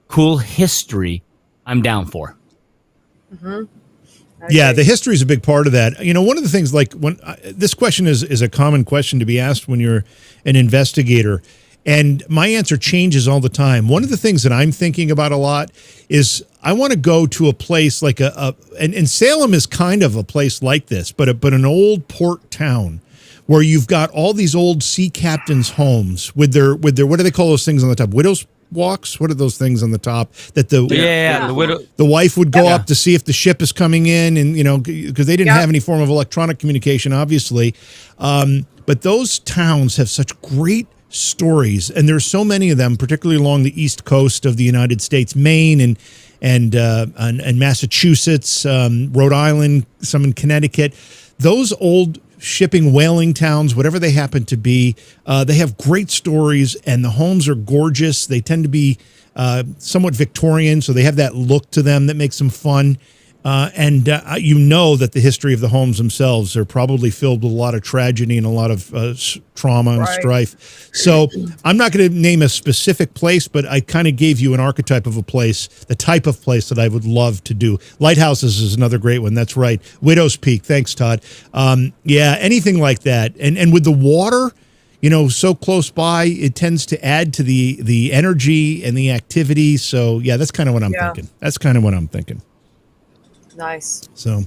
cool history, I'm down for. Mm-hmm. Yeah, the history is a big part of that. One of the things, like when this question is a common question to be asked when you're an investigator, and my answer changes all the time. One of the things that I'm thinking about a lot is I want to go to a place like and Salem is kind of a place like this, but an old port town where you've got all these old sea captains' homes with their what do they call those things on the top? Widows' walks? What are those things on the top that the wife would go up to see if the ship is coming in, and because they didn't have any form of electronic communication, obviously. But those towns have such great stories, and there's so many of them, particularly along the east coast of the United States, Maine and Massachusetts, Rhode Island, some in Connecticut. Those old shipping whaling towns, whatever they happen to be, they have great stories, and the homes are gorgeous. They tend to be somewhat Victorian, so they have that look to them that makes them fun. And that the history of the homes themselves are probably filled with a lot of tragedy and a lot of trauma and strife. So I'm not going to name a specific place, but I kind of gave you an archetype of a place, the type of place that I would love to do. Lighthouses is another great one. That's right. Widow's Peak. Thanks, Todd. Anything like that. And with the water, so close by, it tends to add to the energy and the activity. So, that's kind of what I'm thinking. That's kind of what I'm thinking. Nice. So,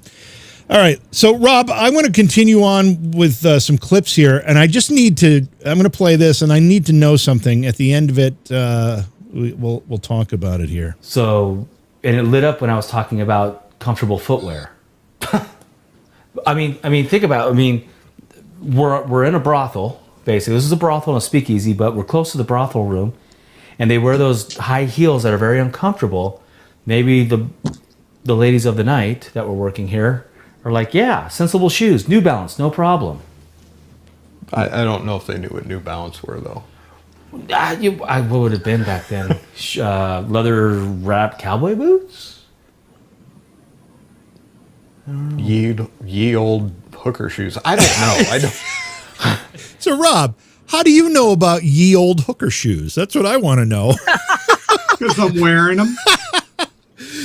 all right. So, Rob, I want to continue on with some clips here, and I just I'm going to play this, and I need to know something. At the end of it, we'll talk about it here. So, and it lit up when I was talking about comfortable footwear. I mean, think about it. We're in a brothel, basically. This is a brothel and a speakeasy, but we're close to the brothel room, and they wear those high heels that are very uncomfortable. Maybe the ladies of the night that were working here are like, sensible shoes, New Balance, no problem. I don't know if they knew what New Balance were, though. What would it have been back then? Leather wrapped cowboy boots? Ye old hooker shoes. I don't know. So, Rob, how do you know about ye old hooker shoes? That's what I want to know. Because I'm wearing them.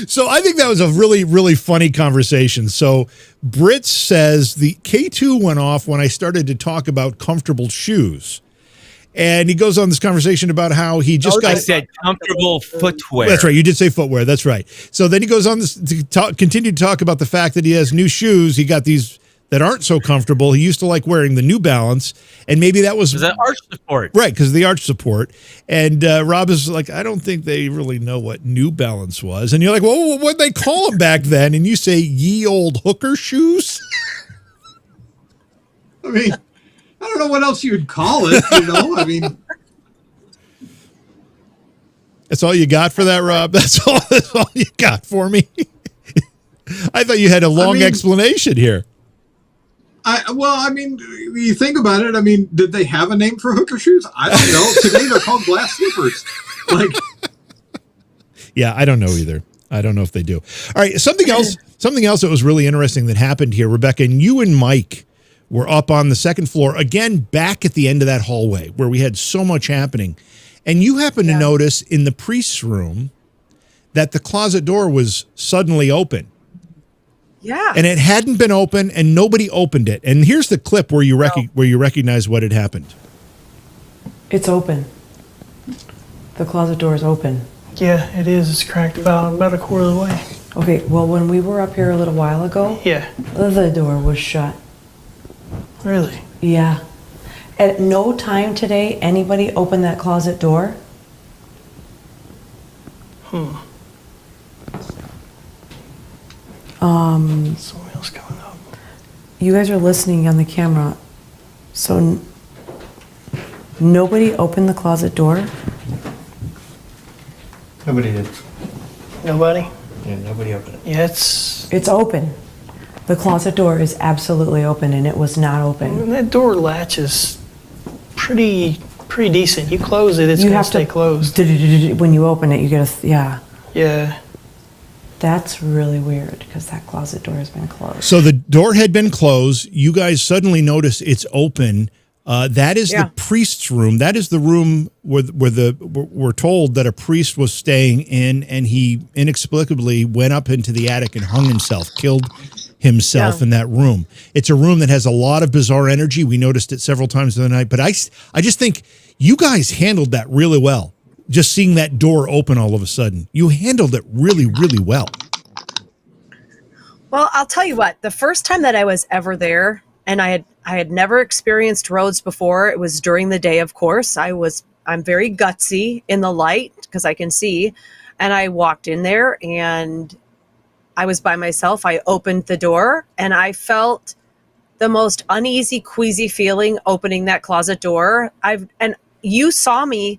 So I think that was a really, really funny conversation. So Britt says the K2 went off when I started to talk about comfortable shoes. And he goes on this conversation about how he just I said comfortable footwear. That's right. You did say footwear. That's right. So then he goes on to continue to talk about the fact that he has new shoes. He got these that aren't so comfortable. He used to like wearing the New Balance, and maybe that was the arch support. Right, because of the arch support. And Rob is like, I don't think they really know what New Balance was. And you're like, well, what'd they call them back then? And you say, ye old hooker shoes? I mean, I don't know what else you'd call it, I mean. That's all you got for that, Rob? That's all you got for me? I thought you had a long explanation here. You think about it. Did they have a name for hooker shoes? I don't know. Today they're called glass slippers. Yeah, I don't know either. I don't know if they do. All right, something else that was really interesting that happened here, Rebecca, and you and Mike were up on the second floor, again, back at the end of that hallway where we had so much happening. And you happened to notice in the priest's room that the closet door was suddenly open. Yeah. And it hadn't been open, and nobody opened it. And here's the clip where you recognize what had happened. It's open. The closet door is open. Yeah, it is. It's cracked about a quarter of the way. Okay, well, when we were up here a little while ago, Yeah. the door was shut. Really? Yeah. At no time today, anybody opened that closet door? Something else coming up. You guys are listening on the camera, so nobody opened the closet door? Nobody did. Nobody? Yeah, nobody opened it. Yeah, it's It's open. The closet door is absolutely open, and it was not open. that door latch is pretty decent. You close it, it's You gonna have stay to closed. When you open it, you get a yeah. Yeah. That's really weird because that closet door has been closed. So the door had been closed. You guys suddenly notice it's open. That is the priest's room. That is the room where we're told that a priest was staying in, and he inexplicably went up into the attic and hung himself, killed himself in that room. It's a room that has a lot of bizarre energy. We noticed it several times in the night, but I just think you guys handled that really well. Just seeing that door open all of a sudden, you handled it really, really well. Well, I'll tell you what, the first time that I was ever there, and I had never experienced roads before. It was during the day, of course. I'm very gutsy in the light because I can see. And I walked in there and I was by myself. I opened the door and I felt the most uneasy, queasy feeling opening that closet door. And you saw me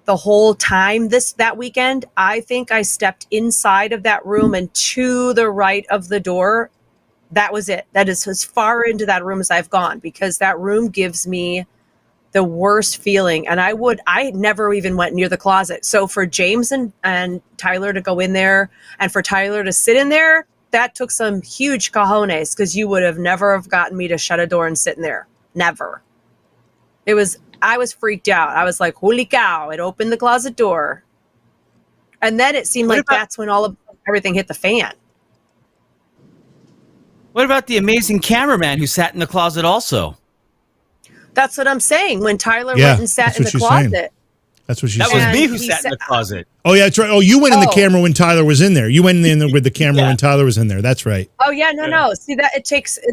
the whole time that weekend. I think I stepped inside of that room and to the right of the door. That was it. That is as far into that room as I've gone, because that room gives me the worst feeling. And I never even went near the closet. So for James and Tyler to go in there and for Tyler to sit in there, that took some huge cojones, because you would have never have gotten me to shut a door and sit in there. Never. I was freaked out. I was like, holy cow, it opened the closet door. And then it seemed that's when everything hit the fan. What about the amazing cameraman who sat in the closet also? That's what I'm saying. When Tyler went and sat in the closet. Saying. That's what she's saying. saying. That was me who sat in the closet. Oh, yeah, that's right. Oh, you went in the camera when Tyler was in there. You went in with the camera when Tyler was in there. That's right. Oh, yeah, no. See,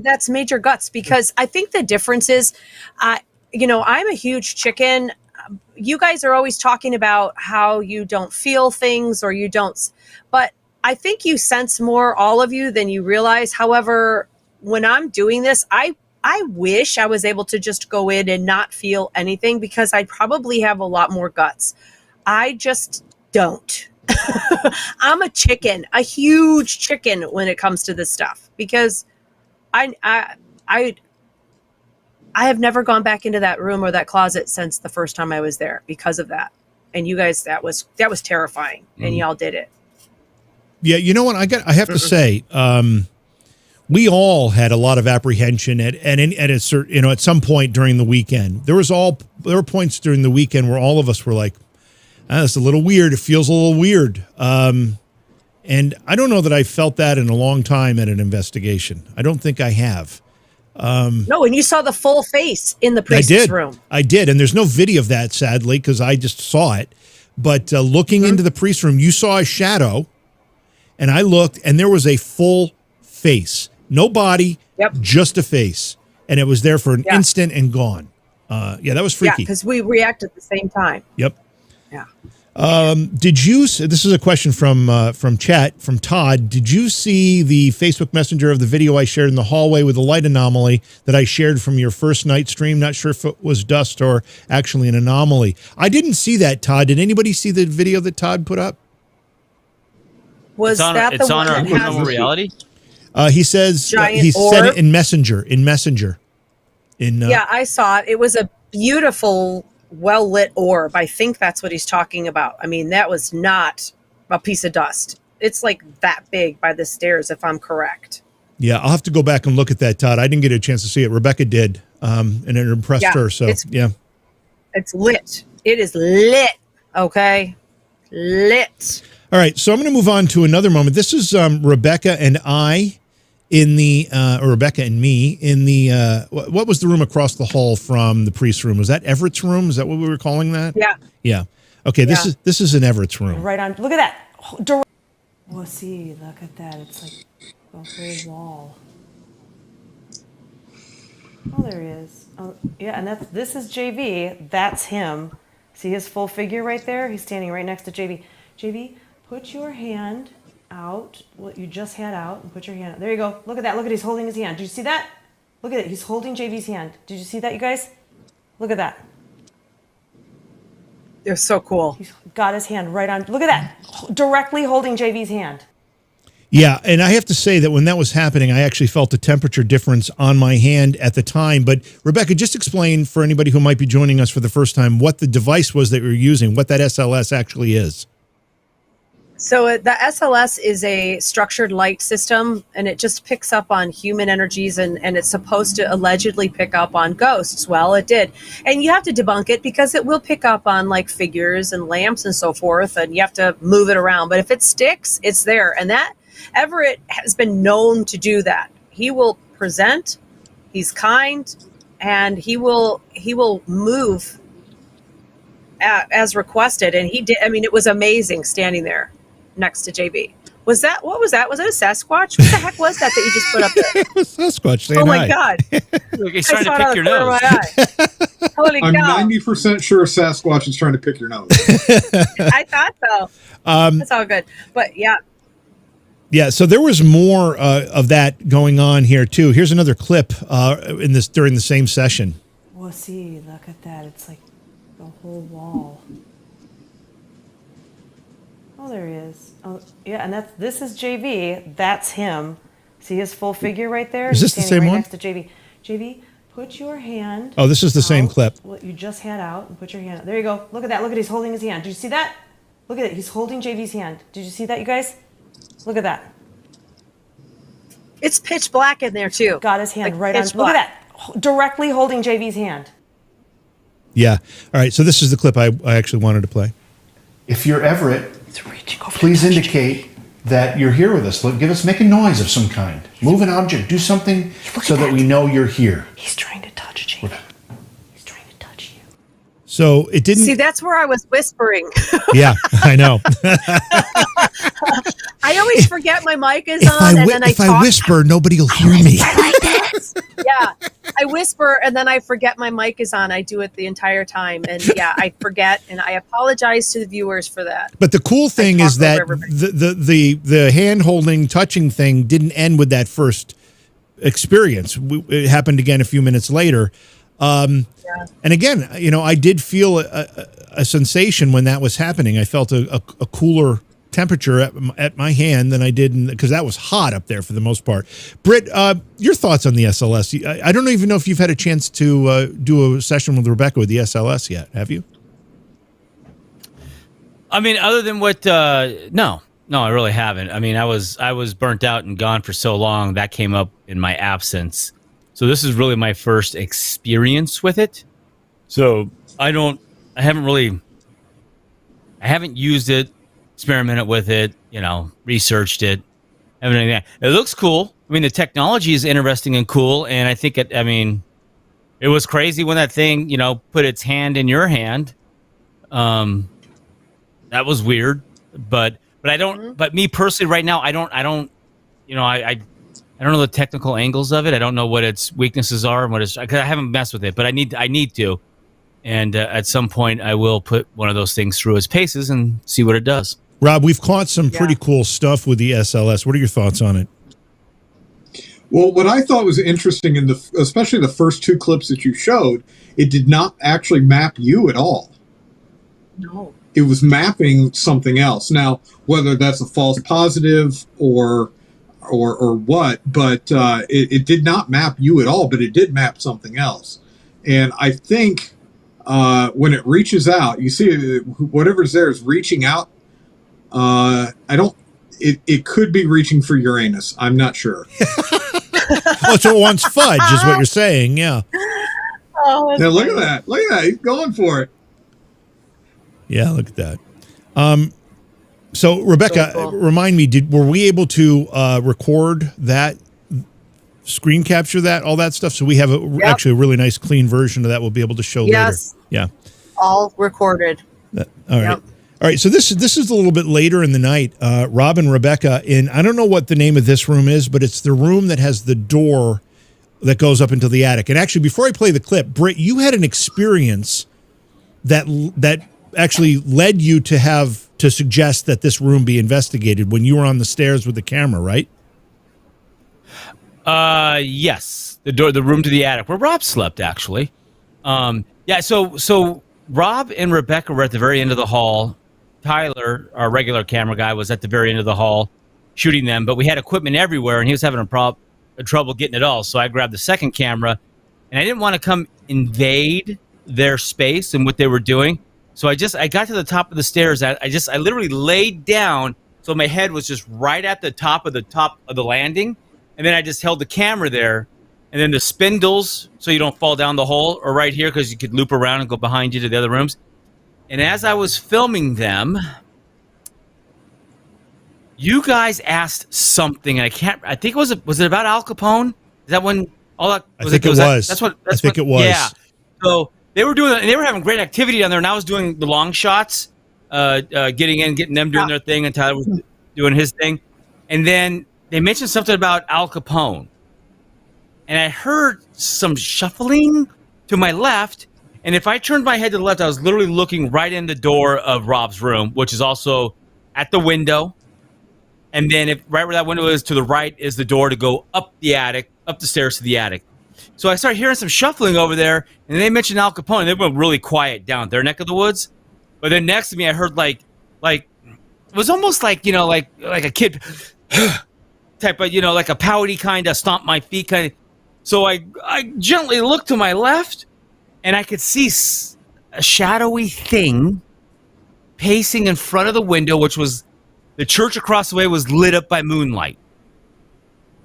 that's major guts, because I think the difference is, I'm a huge chicken. You guys are always talking about how you don't feel things or you don't, but I think you sense more, all of you, than you realize. However, when I'm doing this, I wish I was able to just go in and not feel anything, because I'd probably have a lot more guts. I just don't. I'm a chicken, a huge chicken when it comes to this stuff, because I have never gone back into that room or that closet since the first time I was there because of that. And you guys, that was terrifying, and y'all did it. Yeah, you know what? I have to say, we all had a lot of apprehension at a certain, at some point during the weekend. There were points during the weekend where all of us were like, "It's a little weird. It feels a little weird." And I don't know that I felt that in a long time at an investigation. I don't think I have. No, and you saw the full face in the priest's room. I did, and there's no video of that, sadly, because I just saw it. But looking into the priest's room, you saw a shadow. And I looked, and there was a full face. No body, just a face. And it was there for an instant and gone. That was freaky. Yeah, because we reacted at the same time. Yep. Yeah. Did you, this is a question from chat, from Todd. Did you see the Facebook Messenger of the video I shared in the hallway with the light anomaly that I shared from your first night stream? Not sure if it was dust or actually an anomaly. I didn't see that, Todd. Did anybody see the video that Todd put up? Was that the one that has Paranormal Reality? He says he said it in Messenger. Yeah, I saw it. It was a beautiful, well-lit orb. I think that's what he's talking about. I mean, that was not a piece of dust. It's like that big by the stairs, if I'm correct. Yeah, I'll have to go back and look at that, Todd. I didn't get a chance to see it. Rebecca did, and it impressed her. So, it's lit. It is lit. Okay, lit. All right, so I'm going to move on to another moment. This is Rebecca and I in the, or Rebecca and me in the, what was the room across the hall from the priest's room? Was that Everetts Room? Is that what we were calling that? Yeah. Yeah. Okay, this is an Everetts Room. Right on. Look at that. Well, see, look at that. It's like a whole wall. Oh, there he is. Oh, yeah, and this is JV. That's him. See his full figure right there? He's standing right next to JV. JV, put your hand out, what you just had out, and put your hand out. There you go. Look at that. Look at, he's holding his hand. Did you see that? Look at it. He's holding JV's hand. Did you see that, you guys? Look at that. They're so cool. He's got his hand right on. Look at that. Directly holding JV's hand. Yeah, and I have to say that when that was happening, I actually felt a temperature difference on my hand at the time. But Rebecca, just explain for anybody who might be joining us for the first time what the device was that you're using, what that SLS actually is. So the SLS is a structured light system, and it just picks up on human energies, and it's supposed to allegedly pick up on ghosts. Well, it did. And you have to debunk it because it will pick up on like figures and lamps and so forth, and you have to move it around. But if it sticks, it's there. And that Everett has been known to do that. He will present, he's kind, and he will move as requested. And he did. I mean, it was amazing standing there next to JB. What was that? Was it a Sasquatch? What the heck was that you just put up there? It was Sasquatch. Oh my God. Look, he's trying to pick your nose. Holy I'm cow. 90% sure Sasquatch is trying to pick your nose. I thought so. That's all good. But yeah. Yeah, so there was more of that going on here too. Here's another clip during the same session. Well, see, look at that. It's like the whole wall. Oh, there he is. Oh, yeah, and this is JV. That's him. See his full figure right there? Is this the same one? Next to JV. JV, put your hand. Oh, this is the same clip. What you just had out, and put your hand out. There you go. Look at that. Look at, he's holding his hand. Did you see that? Look at it. He's holding JV's hand. Did you see that, you guys? Look at that. It's pitch black in there too. Got his hand like right on. Look at that. Directly holding JV's hand. Yeah. All right. So this is the clip I actually wanted to play. If you're Everett, please indicate that you're here with us. Give us, make a noise of some kind. Move an object. Do something so that we know you're here. He's trying to touch JV. He's trying to touch you. So it didn't. See, that's where I was whispering. Yeah, I know. I always forget my mic is on, and then if I whisper, nobody will hear me. Yeah, I whisper, and then I forget my mic is on. I do it the entire time, and yeah, I forget, and I apologize to the viewers for that. But the cool thing is that the hand holding, touching thing didn't end with that first experience. It happened again a few minutes later. And again, you know, I did feel a sensation when that was happening. I felt a cooler temperature at my hand than I did because that was hot up there for the most part. Britt, your thoughts on the SLS? I don't even know if you've had a chance to do a session with Rebecca with the SLS yet. Have you? I mean, other than what? No, I really haven't. I mean, I was burnt out and gone for so long that came up in my absence. So this is really my first experience with it. So I haven't used it, experimented with it, you know, researched it, haven't anything. It looks cool. I mean, the technology is interesting and cool. And I think it was crazy when that thing, you know, put its hand in your hand. That was weird, but me personally right now, I don't know the technical angles of it. I don't know what its weaknesses are and because I haven't messed with it, but I need to. And at some point I will put one of those things through its paces and see what it does. Rob, we've caught some pretty cool stuff with the SLS. What are your thoughts on it? Well, what I thought was interesting especially the first two clips that you showed, it did not actually map you at all. No. It was mapping something else. Now, whether that's a false positive or what, but it did not map you at all, but it did map something else. And I think when it reaches out, you see whatever's there is reaching out. It could be reaching for Uranus. I'm not sure. Oh, so it wants fudge is what you're saying. Yeah. Oh, now look at that. Look at that. He's going for it. Yeah, look at that. So Rebecca, remind me, were we able to record that, screen capture that, all that stuff? So we have actually a really nice clean version of that we'll be able to show later. Yeah. All recorded. All right. Yep. All right. So this is a little bit later in the night. Rob and Rebecca I don't know what the name of this room is, but it's the room that has the door that goes up into the attic. And actually, before I play the clip, Britt, you had an experience that actually led you to suggest that this room be investigated when you were on the stairs with the camera, right? Yes, the room to the attic where Rob slept, actually. Yeah. So Rob and Rebecca were at the very end of the hall. Tyler, our regular camera guy, was at the very end of the hall shooting them, but we had equipment everywhere, and he was having trouble getting it all. So I grabbed the second camera, and I didn't want to come invade their space and what they were doing. So I got to the top of the stairs. I literally laid down, so my head was just right at the top of the landing, and then I just held the camera there, and then the spindles, so you don't fall down the hole, are right here because you could loop around and go behind you to the other rooms. And as I was filming them, you guys asked something, and I think was it about Al Capone? Is that when all that? I think it was. I think it was. Yeah. So they were doing, and they were having great activity down there, and I was doing the long shots, getting them doing their thing, and Tyler was doing his thing, and then they mentioned something about Al Capone, and I heard some shuffling to my left, and if I turned my head to the left, I was literally looking right in the door of Rob's room, which is also at the window. And then right where that window is to the right is the door to go up the attic, up the stairs to the attic. So I started hearing some shuffling over there, and they mentioned Al Capone. They went really quiet down their neck of the woods. But then next to me, I heard like it was almost like, like a kid type of, like a pouty kind of stomp my feet kind of. So I gently looked to my left, and I could see a shadowy thing pacing in front of the window, which was the church across the way was lit up by moonlight.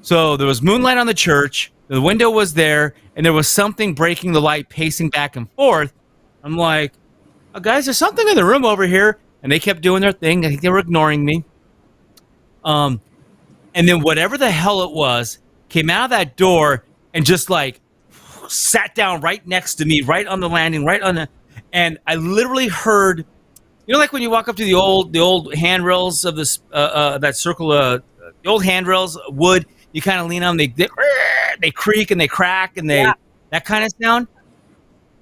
So there was moonlight on the church, the window was there, and there was something breaking the light, pacing back and forth. I'm like, oh, guys, there's something in the room over here. And they kept doing their thing. I think they were ignoring me. And then whatever the hell it was came out of that door and just sat down right next to me, right on the landing, and I literally heard, like when you walk up to the old handrails of this that circle, the old handrails, wood, you kind of lean on them, they creak and they crack and that kind of sound,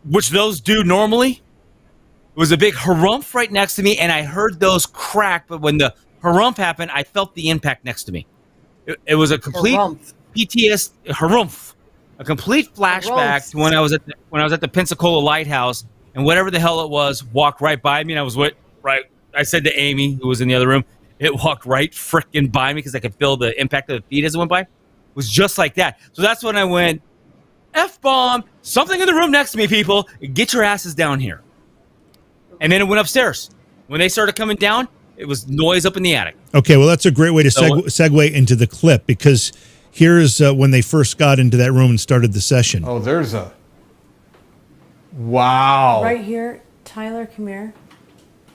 which those do normally. It was a big harumph right next to me, and I heard those crack, but when the harumph happened, I felt the impact next to me. It was a complete harumph, a complete flashback to when I was at the Pensacola Lighthouse. And whatever the hell it was walked right by me, and I was right. I said to Amy, who was in the other room, it walked right frickin' by me because I could feel the impact of the feet as it went by. It was just like that. So that's when I went, F-bomb, something in the room next to me, people. Get your asses down here. And then it went upstairs. When they started coming down, it was noise up in the attic. Okay, well, that's a great way to segue into the clip, because here's when they first got into that room and started the session. Oh, there's a... Wow. Right here. Tyler, come here.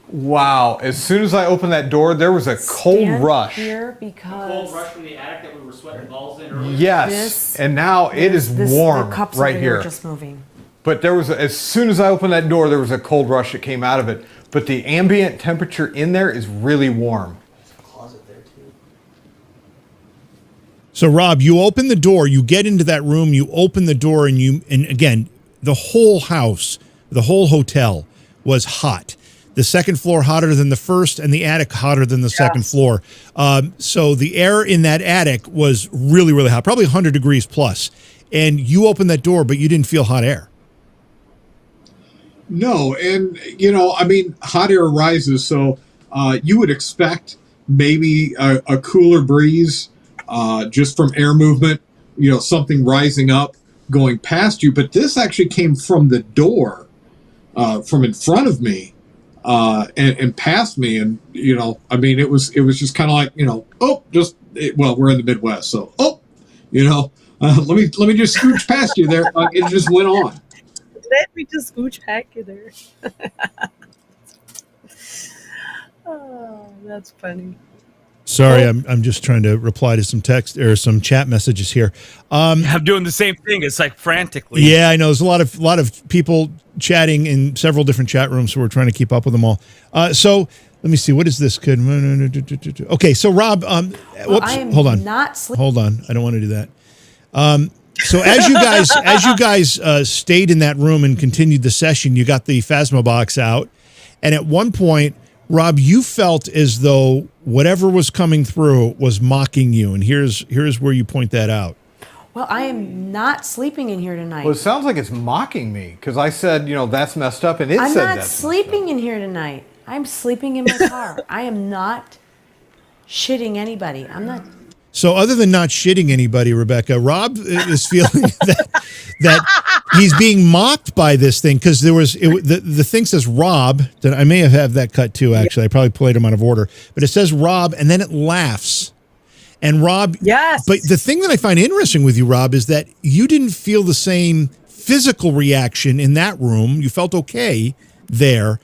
Wow. As soon as I opened that door, there was a cold rush. Here because... A cold rush from the attic that we were sweating balls in earlier. Yes. And now it is warm the cups right here. Just moving. But there was, as soon as I opened that door, there was a cold rush that came out of it. But the ambient temperature in there is really warm. There's a closet there too. So Rob, you open the door, you get into that room, you open the door, and again, the whole house, the whole hotel was hot. The second floor hotter than the first, and the attic hotter than the second floor. So the air in that attic was really, really hot, probably 100 degrees plus. And you opened that door, but you didn't feel hot air. No, and hot air rises, so you would expect maybe a cooler breeze just from air movement, something rising up, going past you. But this actually came from the door, from in front of me, and past me, and it was just kind of like we're in the Midwest, so let me just scooch past you there. It just went on. Let me just scooch back you there. Oh, that's funny. Sorry, I'm just trying to reply to some text or some chat messages here. I'm doing the same thing. It's like frantically. Yeah, I know. There's a lot of people chatting in several different chat rooms, so we're trying to keep up with them all. So let me see. What is this? Okay, so Rob, whoops, hold on. Not hold on. I don't want to do that. So as you guys stayed in that room and continued the session, you got the Phasma box out, and at one point, Rob, you felt as though whatever was coming through was mocking you, and here's where you point that out. Well, I am not sleeping in here tonight. Well, it sounds like it's mocking me because I said, that's messed up, and it said that. I'm not sleeping in here tonight. I'm sleeping in my car. I am not shitting anybody. I'm not. So other than not shitting anybody, Rebecca, Rob is feeling that he's being mocked by this thing because the thing says Rob. That I may have had that cut too. Actually, I probably played him out of order, but it says Rob, and then it laughs. And Rob, yes. But the thing that I find interesting with you, Rob, is that you didn't feel the same physical reaction in that room. You felt okay there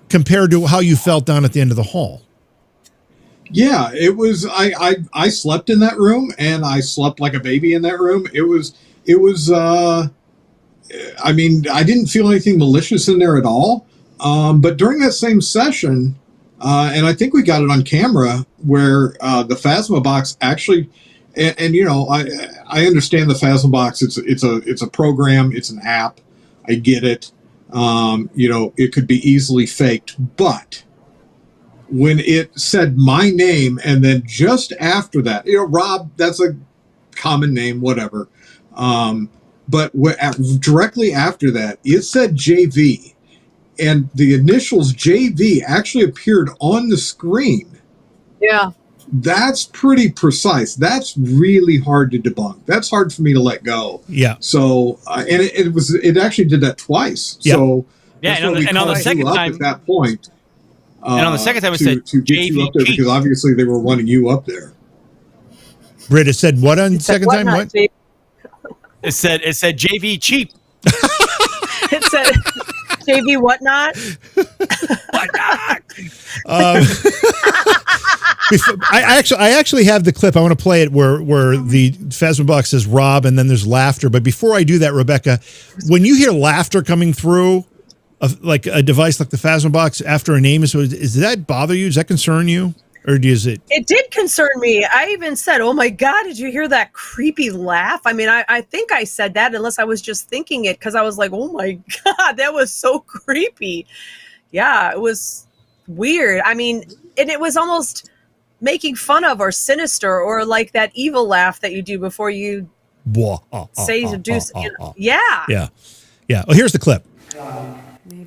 compared to how you felt down at the end of the hall. Yeah, it was. I slept in that room, and I slept like a baby in that room. It was. I mean, I didn't feel anything malicious in there at all. But during that same session, and I think we got it on camera, where the Phasma box actually, and I understand the Phasma box. It's a program. It's an app. I get it. It could be easily faked, but when it said my name, and then just after that, Rob, that's a common name, whatever. But directly after that, it said JV, and the initials JV actually appeared on the screen. Yeah. That's pretty precise. That's really hard to debunk. That's hard for me to let go. Yeah. So, and it actually did that twice. Yeah. So yeah, and on the second time at that point. And on the second time, it said to get you up there because obviously they were wanting you up there. Britt, it said what on the second time? What? It said JV cheap. It said JV whatnot. Whatnot. I actually have the clip. I want to play it where the Phasma box says Rob, and then there's laughter. But before I do that, Rebecca, when you hear laughter coming through, like a device like the Phasma box after a name, does that bother you? Does that concern you, or does it? It did concern me. I even said, "Oh my God, did you hear that creepy laugh?" I mean, I think I said that, unless I was just thinking it because I was like, "Oh my God, that was so creepy." Yeah, it was weird. I mean, and it was almost making fun of or sinister or like that evil laugh that you do before you say to do. Yeah. Yeah. Yeah. Oh, here's the clip.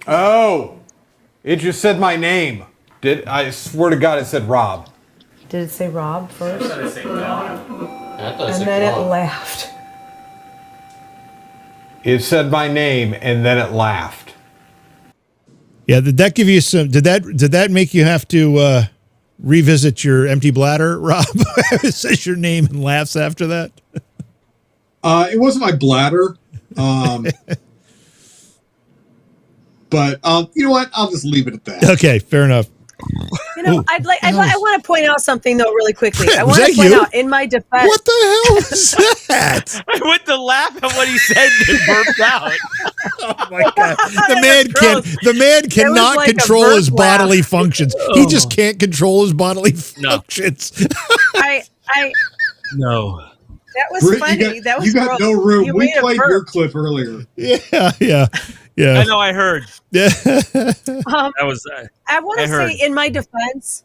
Oh, it just said my name. I swear to God, it said Rob. Did it say Rob first? I thought it said God. And then it laughed. It said my name, and then it laughed. Yeah, did that give you some? Did that make you have to revisit your empty bladder, Rob? It says your name and laughs after that. It wasn't my bladder. But you know what? I'll just leave it at that. Okay, fair enough. I want to point out something though, really quickly. I want to point out in my defense. What the hell was that? I went to laugh at what he said and burped out. Oh my God! The man cannot like control his bodily functions. He just can't control his bodily functions. No. That was Britt, funny. You got no room. We played your clip earlier. Yeah. I know. I heard. Yeah. That was. I want to say, in my defense,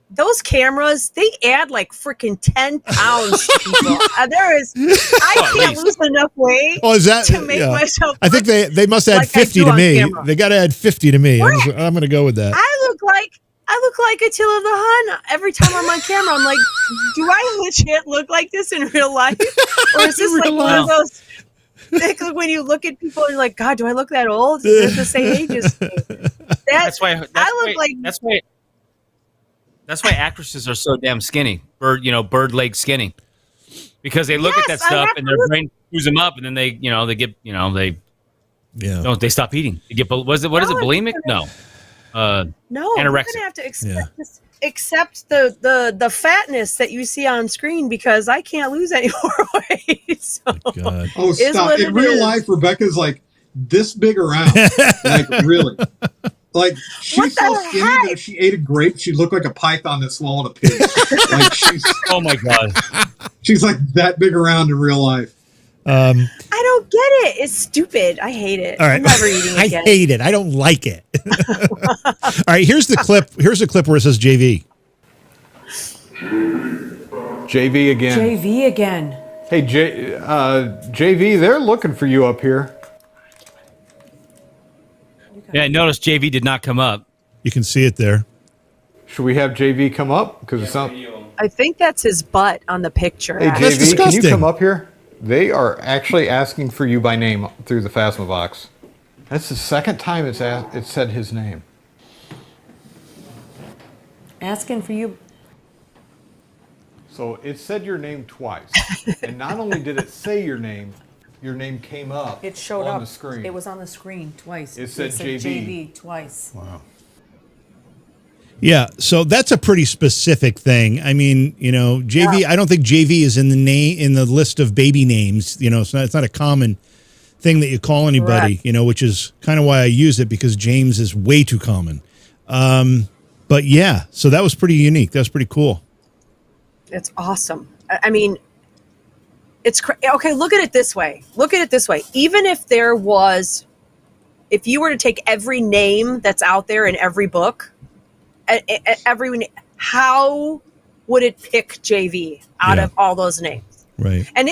those cameras, they add like freaking 10 pounds to people. I can't lose enough weight to make myself. I think they must add 50 to me. Camera. They got to add 50 to me. I'm going to go with that. I look like Attila the Hun every time I'm on camera. I'm like, do I legit look like this in real life, or is this like one of those? Like when you look at people and you're like, God, do I look that old? Is it the same age as me? That's why actresses are so damn skinny, bird leg skinny, because they look at that stuff and their brain chews them up, and then they stop eating. They get what is it bulimic? No, no, you're gonna have to accept the fatness that you see on screen because I can't lose any more weight. So oh, stop! In real life, Rebecca's like this big around, like really. Like she's so skinny that if she ate a grape, she'd look like a python that swallowed a pig. Like she's oh my God, she's like that big around in real life. I don't get it. It's stupid. I hate it. All right. I'm never eating it again. I hate it. I don't like it. All right, here's the clip. Here's a clip where it says JV. JV again. JV again. Hey, JV, they're looking for you up here. Yeah, I noticed JV did not come up. You can see it there. Should we have JV come up? Because it's not. I think that's his butt on the picture. Hey, JV, can you come up here? They are actually asking for you by name through the Phasma box. That's the second time it said his name. Asking for you. So it said your name twice. And not only did it say your name came up It showed on up. the screen. It was on the screen twice. It said JV. JV twice. Wow. Yeah, so that's a pretty specific thing. I mean, you know, JV. I don't think JV is in the list of baby names. You know, it's not a common thing that you call anybody. Correct. You know, which is kind of why I use it, because James is way too common. But yeah, so that was pretty unique. That was pretty cool. It's awesome. I mean, it's okay. Look at it this way. Even if if you were to take every name that's out there in every book, how would it pick JV out of all those names? Right. And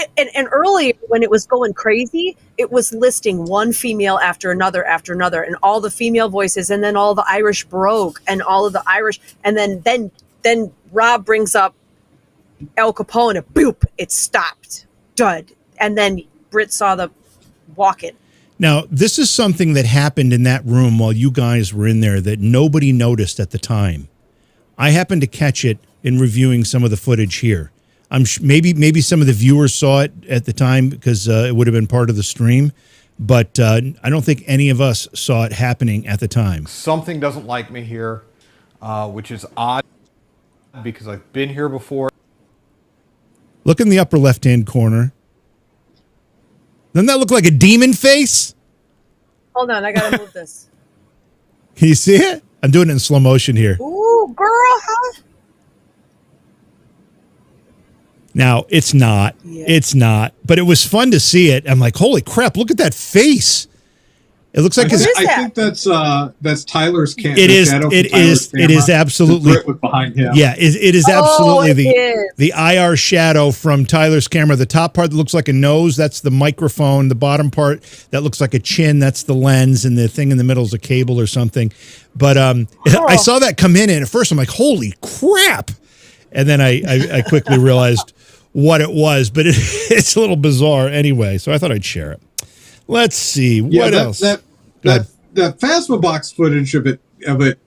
earlier, when it was going crazy, it was listing one female after another, and all the female voices, and then all the Irish brogue, and all of the Irish, and then Rob brings up Al Capone, boop, it stopped, dud, and then Britt saw the walk-in. Now, this is something that happened in that room while you guys were in there that nobody noticed at the time. I happened to catch it in reviewing some of the footage here. Maybe some of the viewers saw it at the time because it would have been part of the stream, but I don't think any of us saw it happening at the time. Something doesn't like me here, which is odd because I've been here before. Look in the upper left-hand corner. Doesn't that look like a demon face? Hold on, I gotta move this. Can you see it? I'm doing it in slow motion here. Ooh, girl, how? Now, it's not. Yeah. It's not. But it was fun to see it. I'm like, holy crap, look at that face. It looks like I think that's Tyler's camera. It is. It is absolutely. Britt was behind him. Yeah, it is absolutely the IR shadow from Tyler's camera. The top part that looks like a nose, that's the microphone. The bottom part that looks like a chin, that's the lens, and the thing in the middle is a cable or something. But I saw that come in, and at first I'm like, holy crap! And then I quickly realized what it was, but it's a little bizarre anyway. So I thought I'd share it. Let's see what else. That Phasma box footage of it,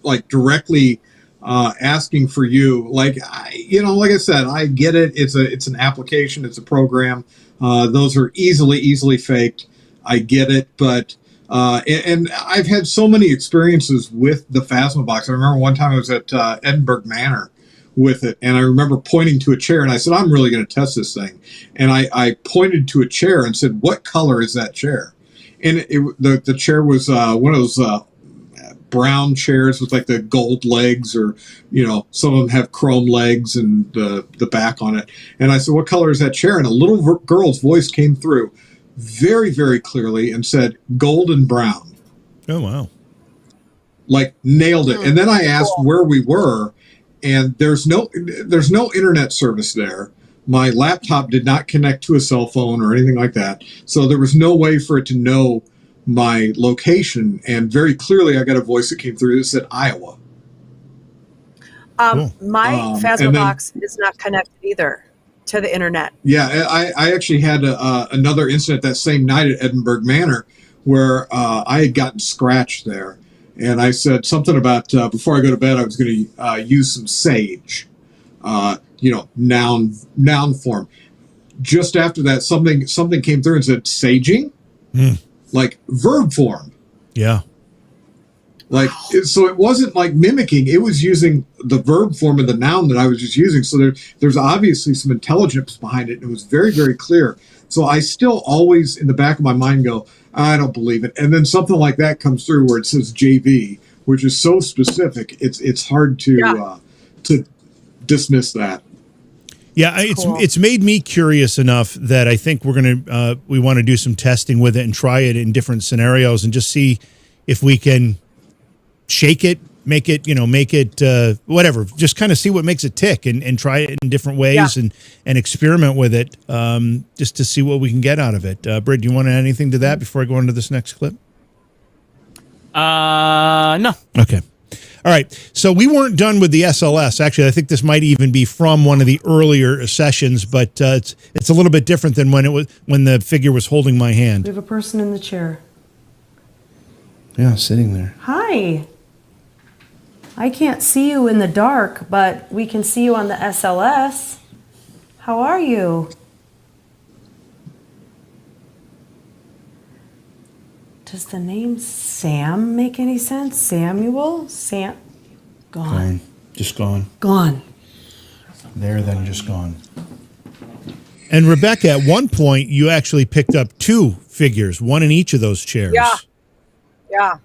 like directly asking for you, like I said, I get it. It's an application. It's a program. Those are easily faked. I get it, but and I've had so many experiences with the Phasma box. I remember one time I was at Edinburgh Manor with it, and I remember pointing to a chair, and I said, I'm really going to test this thing. And I pointed to a chair and said, what color is that chair? And the chair was one of those brown chairs with like the gold legs, or some of them have chrome legs and the back on it. And I said, what color is that chair? And a little girl's voice came through very, very clearly and said, gold and brown. Oh, wow. Like nailed it. And then I asked where we were, and there's no internet service there. My laptop did not connect to a cell phone or anything like that. So there was no way for it to know my location. And very clearly I got a voice that came through that said Iowa. My Phasma box is not connected either to the internet. Yeah, I actually had another incident that same night at Edinburgh Manor where I had gotten scratched there. And I said something about before I go to bed, I was going to use some sage, noun form. Just after that, something came through and said saging, like verb form. Yeah. Like, so it wasn't like mimicking. It was using the verb form of the noun that I was just using. So there's obviously some intelligence behind it. And it was very, very clear. So I still always in the back of my mind go, I don't believe it. And then something like that comes through where it says JV, which is so specific. It's hard to dismiss that. Yeah, it's made me curious enough that I think we want to do some testing with it and try it in different scenarios and just see if we can shake it, make it whatever, just kind of see what makes it tick and try it in different ways and experiment with it just to see what we can get out of it. Britt, do you want to add anything to that before I go into this next clip? No. Okay. All right. So we weren't done with the SLS. Actually, I think this might even be from one of the earlier sessions, but it's a little bit different than when the figure was holding my hand. We have a person in the chair. Yeah, sitting there. Hi. I can't see you in the dark, but we can see you on the SLS. How are you? Does the name Sam make any sense? Samuel? Sam? Gone. Just gone. Gone. There, then just gone. And Rebecca, at one point, you actually picked up 2 figures, one in each of those chairs. Yeah.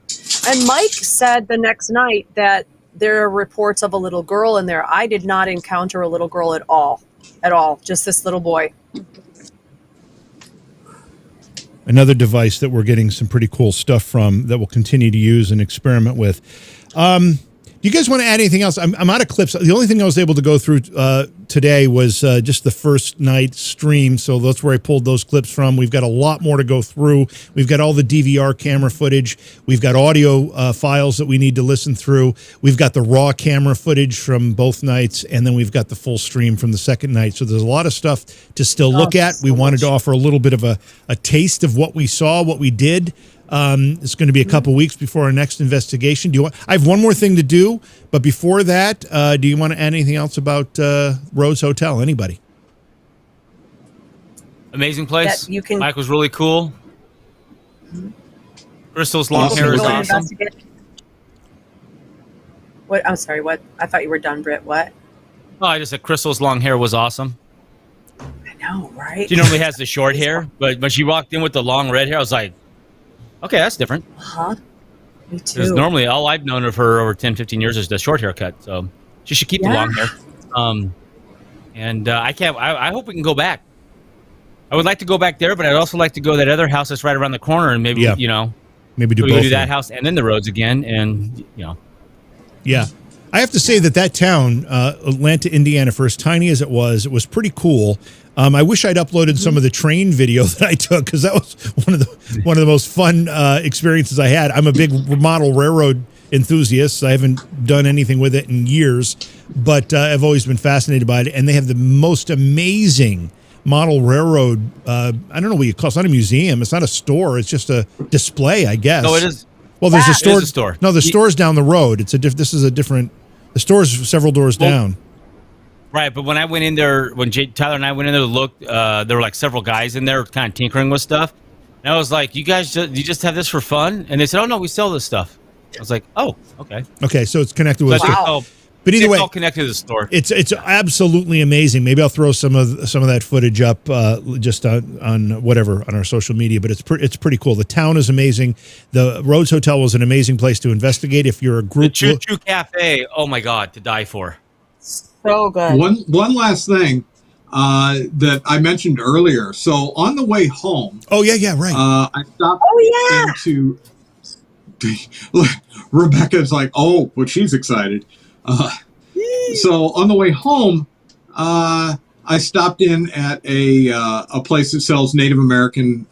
And Mike said the next night that there are reports of a little girl in there. I did not encounter a little girl at all. Just this little boy. Another device that we're getting some pretty cool stuff from that we'll continue to use and experiment with. Do you guys want to add anything else? I'm out of clips. The only thing I was able to go through today was just the first night stream, so that's where I pulled those clips from. We've got a lot more to go through. We've got all the DVR camera footage. We've got audio files that we need to listen through. We've got the raw camera footage from both nights, and then we've got the full stream from the second night. So there's a lot of stuff to still look at. We wanted to offer a little bit of a taste of what we saw, what we did. It's going to be a couple weeks before our next investigation. I have one more thing to do, but before that, do you want to add anything else about Rhodes Hotel? Anybody? Amazing place. Mike was really cool. Crystal's long hair is awesome. What? I'm sorry. What? I thought you were done, Britt. What? Oh, I just said Crystal's long hair was awesome. I know, right? She normally has the short hair, but when she walked in with the long red hair, I was like, okay, that's different. Me too. Because normally all I've known of her over 10, 15 years is the short haircut. So she should keep the long hair. I hope we can go back. I would like to go back there, but I'd also like to go to that other house that's right around the corner and maybe, maybe do we both. Do that house and then the Rhodes again. And, Yeah. I have to say that town, Atlanta, Indiana, for as tiny as it was pretty cool. I wish I'd uploaded some of the train video that I took because that was one of the most fun experiences I had. I'm a big model railroad enthusiast. I haven't done anything with it in years, but I've always been fascinated by it. And they have the most amazing model railroad. I don't know what you call it. It's not a museum. It's not a store. It's just a display, I guess. No, it is. Well, there's a store. It is a store. No, the store's down the road. This is a different. The store's several doors down. Right, but when I went in there, when Tyler and I went in there to look, there were like several guys in there kind of tinkering with stuff. And I was like, you guys, you just have this for fun? And they said, oh, no, we sell this stuff. I was like, oh, okay. Okay, so it's connected with... Wow. But either way, it's all connected to the store. It's absolutely amazing. Maybe I'll throw some of that footage up just on whatever on our social media. But it's pretty cool. The town is amazing. The Rhodes Hotel was an amazing place to investigate. If you're a group, the Choo Choo Cafe. Oh my God, to die for. So good. One last thing that I mentioned earlier. So on the way home. Oh yeah, right. I stopped into. Rebecca's like, oh, well, she's excited. So on the way home, I stopped in at a place that sells Native American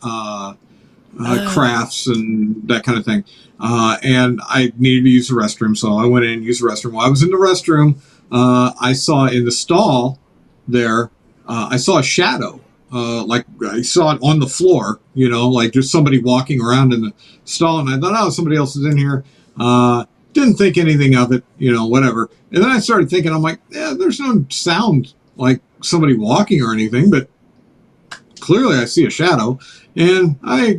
crafts and that kind of thing. And I needed to use the restroom, so I went in and used the restroom. While I was in the restroom, I saw in the stall there, I saw a shadow. Like I saw it on the floor, like just somebody walking around in the stall. And I thought, oh, somebody else is in here. Didn't think anything of it, whatever. And then I started thinking, I'm like, yeah, there's no sound like somebody walking or anything, but clearly I see a shadow. And I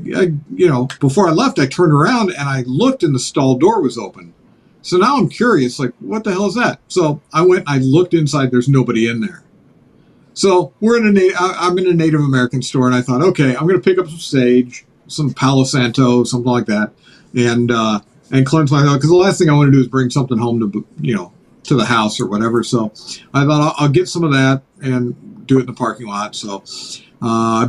before I left, I turned around and I looked and the stall door was open. So now I'm curious, like, what the hell is that? So I went, I looked inside, there's nobody in there. So I'm in a Native American store, and I thought, okay, I'm going to pick up some sage, some Palo Santo, something like that, and cleanse my throat, because the last thing I want to do is bring something home to the house or whatever. So I thought I'll get some of that and do it in the parking lot. So I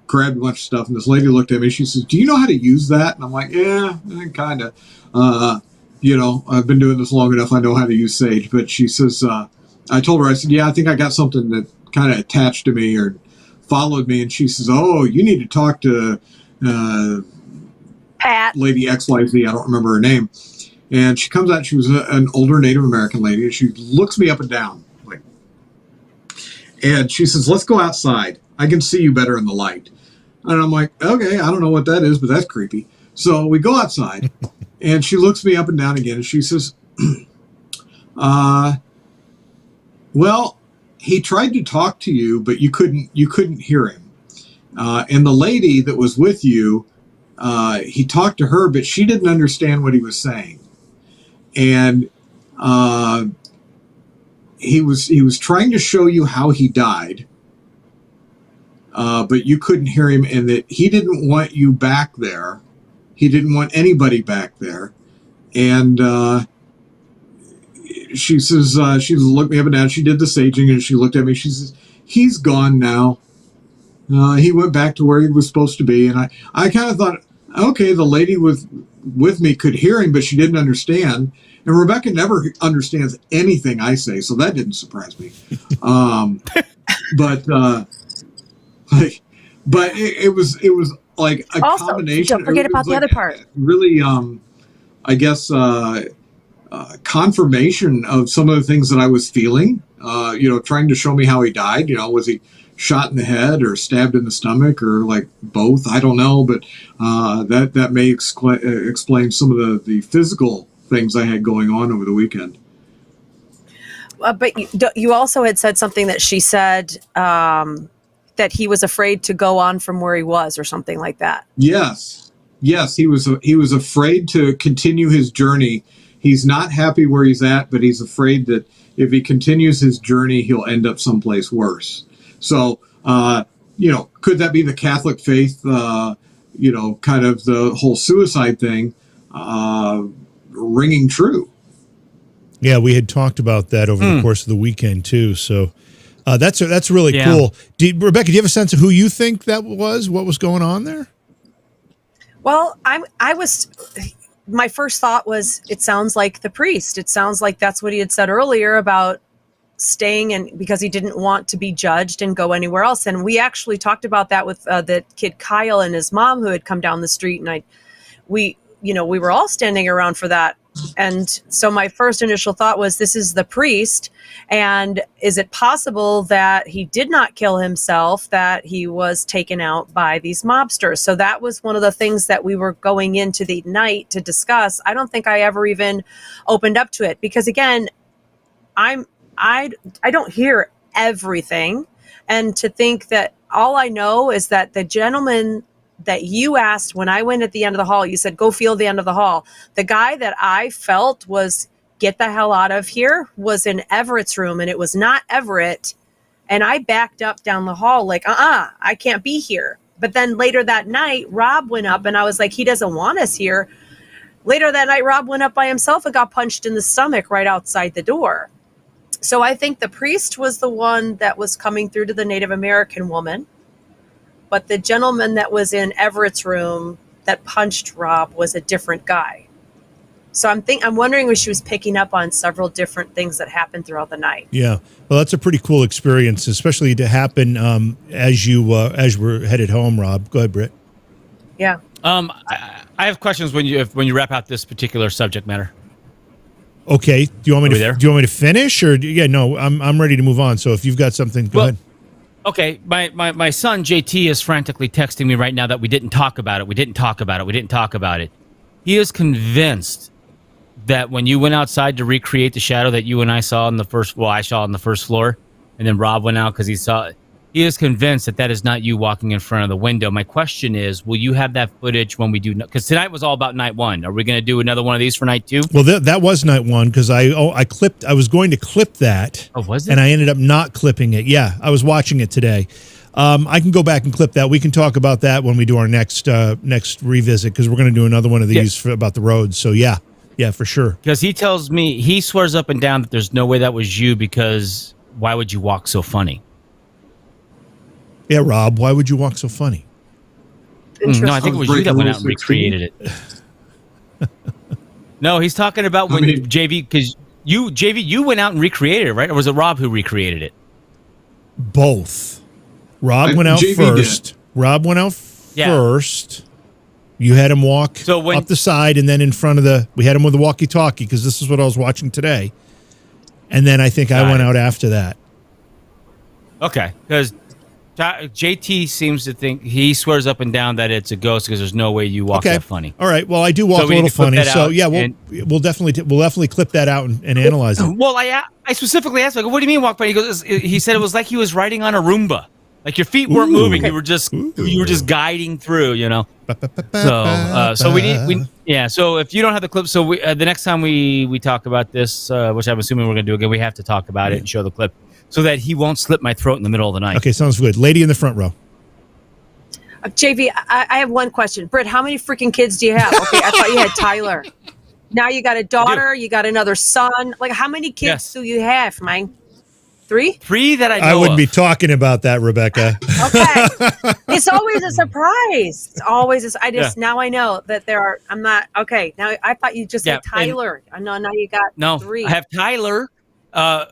grabbed a bunch of stuff, and this lady looked at me. She says, "Do you know how to use that?" And I'm like, "Yeah, kind of. I've been doing this long enough. I know how to use Sage." But she says, I told her, I said, "Yeah, I think I got something that kind of attached to me or followed me." And she says, "Oh, you need to talk to Pat, Lady XYZ. I don't remember her name." And she comes out. She was an older Native American lady, and she looks me up and down, and she says, "Let's go outside. I can see you better in the light." And I'm like, "Okay, I don't know what that is, but that's creepy." So we go outside, and she looks me up and down again, and she says, "Well, he tried to talk to you, but you couldn't hear him. And the lady that was with you, he talked to her, but she didn't understand what he was saying. And he was trying to show you how he died, but you couldn't hear him, and that he didn't want you back there. He didn't want anybody back there." And she says, she looked me up and down. She did the saging, and she looked at me. She says, "He's gone now. He went back to where he was supposed to be." And I kind of thought, okay, the lady with me could hear him, but she didn't understand. And Rebecca never understands anything I say, so that didn't surprise me. But it was like a also, combination. Don't forget about the other part. Really, I guess, confirmation of some of the things that I was feeling. Trying to show me how he died. Was he shot in the head or stabbed in the stomach or like both? I don't know, but that may explain some of the physical things I had going on over the weekend. But you also had said something that she said that he was afraid to go on from where he was, or something like that. Yes, he was afraid to continue his journey. He's not happy where he's at, but he's afraid that if he continues his journey, he'll end up someplace worse. So, could that be the Catholic faith? Kind of the whole suicide thing ringing true. Yeah, we had talked about that over the course of the weekend too. So that's really cool. Rebecca, do you have a sense of who you think that was? What was going on there? Well, my first thought was, it sounds like the priest. It sounds like that's what he had said earlier about staying, and because he didn't want to be judged and go anywhere else. And we actually talked about that with the kid Kyle and his mom, who had come down the street, and we were all standing around for that. And so my first initial thought was, this is the priest, and is it possible that he did not kill himself, that he was taken out by these mobsters? So that was one of the things that we were going into the night to discuss. I don't think I ever even opened up to it, because again, I don't hear everything, and to think that all I know is that the gentleman that you asked when I went at the end of the hall, you said, "Go feel the end of the hall." The guy that I felt was, "Get the hell out of here," was in Everetts Room, and it was not Everett. And I backed up down the hall like, I can't be here. But then later that night, Rob went up, and I was like, he doesn't want us here. Later that night, Rob went up by himself and got punched in the stomach right outside the door. So I think the priest was the one that was coming through to the Native American woman. But the gentleman that was in Everett's Room that punched Rob was a different guy. So I'm wondering if she was picking up on several different things that happened throughout the night. Yeah, well, that's a pretty cool experience, especially to happen as we're headed home. Rob, go ahead, Britt. Yeah. I have questions when you wrap out this particular subject matter. Okay. Do you want me to finish, or no? I'm ready to move on. So if you've got something, go ahead. Okay, my son JT is frantically texting me right now that we didn't talk about it. He is convinced that when you went outside to recreate the shadow that you and I saw I saw on the first floor, and then Rob went out because he is convinced that is not you walking in front of the window. My question is, will you have that footage when we do? Because tonight was all about night one. Are we going to do another one of these for night two? Well, that was night one, because I was going to clip that. Oh, was it? And I ended up not clipping it. Yeah, I was watching it today. I can go back and clip that. We can talk about that when we do our next revisit, because we're going to do another one of these about the roads. So yeah, for sure. Because he tells me, he swears up and down that there's no way that was you, because why would you walk so funny? Yeah, Rob, why would you walk so funny? No, I think it was you that went out and recreated it. No, he's talking about when JV, because you went out and recreated it, right? Or was it Rob who recreated it? Both. Rob went out JV first. did. Rob went out first. You had him walk up the side, and then in front of we had him with the walkie-talkie, because this is what I was watching today. And then I think I went out after that. Okay, because JT seems to think, he swears up and down that it's a ghost because there's no way you walk that funny. All right. Well, I do walk a little funny. So yeah, we'll definitely clip that out and analyze it. Well, I specifically asked, like, what do you mean walk funny? He said it was like he was riding on a Roomba. Like your feet weren't moving. You were just guiding through, you know. So we need. So if you don't have the clip, so the next time we talk about this, which I'm assuming we're gonna do again, we have to talk about it and show the clip, so that he won't slip my throat in the middle of the night. Okay, sounds good. Lady in the front row. JV, I have one question. Britt, how many freaking kids do you have? Okay, I thought you had Tyler. Now you got a daughter, you got another son. Like, how many kids do you have, man? 3? 3 that I know I wouldn't be talking about that, Rebecca. Okay. It's always a surprise. It's always now I know that there are, I'm not, okay. Now I thought you just said Tyler. I know now you got 3. I have Tyler,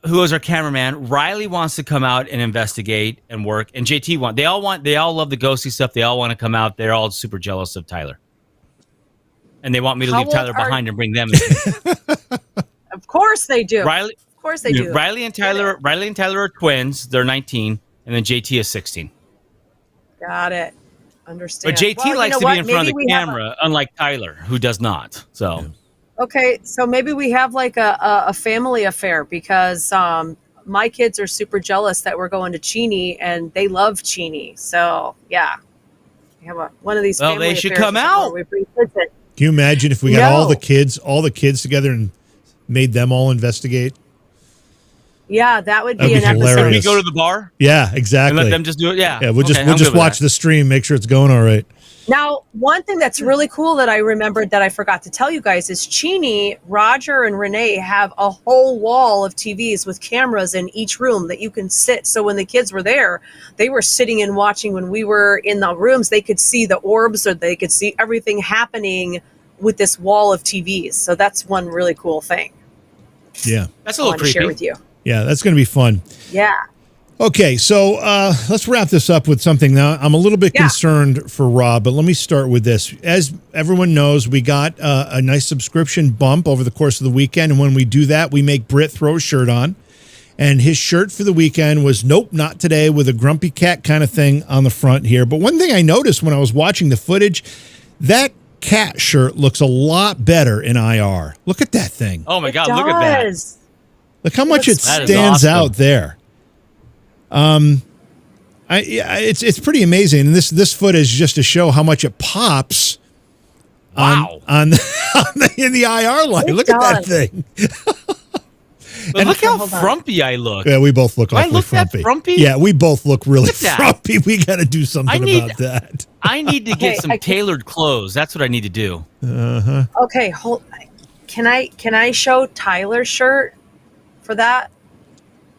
who is our cameraman. Riley wants to come out and investigate and work, and JT they all love the ghosty stuff. They all want to come out. They're all super jealous of Tyler, and they want me to leave Tyler behind and bring them in. Of course they do. Riley, of course they do. Riley and Tyler are twins. They're 19, and then JT is 16. Got it. Understand. But JT likes to be in front of the camera, unlike Tyler, who does not. So. Okay, so maybe we have like a family affair, because my kids are super jealous that we're going to Cheney, and they love Cheney. So yeah, we have one of these. Well, they should come out. We bring kids in. Can you imagine if we got all the kids together and made them all investigate? Yeah, that would be an episode. Hilarious. We go to the bar. Yeah, exactly. And let them just do it. Yeah. Yeah, we'll just watch the stream, make sure it's going all right. Now, one thing that's really cool that I remembered that I forgot to tell you guys is Cheney, Roger, and Renee have a whole wall of TVs with cameras in each room that you can sit. So when the kids were there, they were sitting and watching. When we were in the rooms, they could see the orbs, or they could see everything happening with this wall of TVs. So that's one really cool thing. Yeah. That's a little creepy. To share with you. Yeah, that's going to be fun. Yeah. Okay, so let's wrap this up with something. Now, I'm a little bit concerned for Rob, but let me start with this. As everyone knows, we got a nice subscription bump over the course of the weekend, and when we do that, we make Britt throw a shirt on. And his shirt for the weekend was, nope, not today, with a grumpy cat kind of thing on the front here. But one thing I noticed when I was watching the footage, that cat shirt looks a lot better in IR. Look at that thing. Oh, my God, look at that. Look how much it stands out there. It's pretty amazing, and this footage just to show how much it pops. Wow. In the IR light. Look at that thing. But look how frumpy I look. Yeah, we both look awfully frumpy. Frumpy. Yeah, we both look really frumpy. We got to do something about that. I need to get some tailored clothes. That's what I need to do. Okay, can I show Tyler's shirt for that?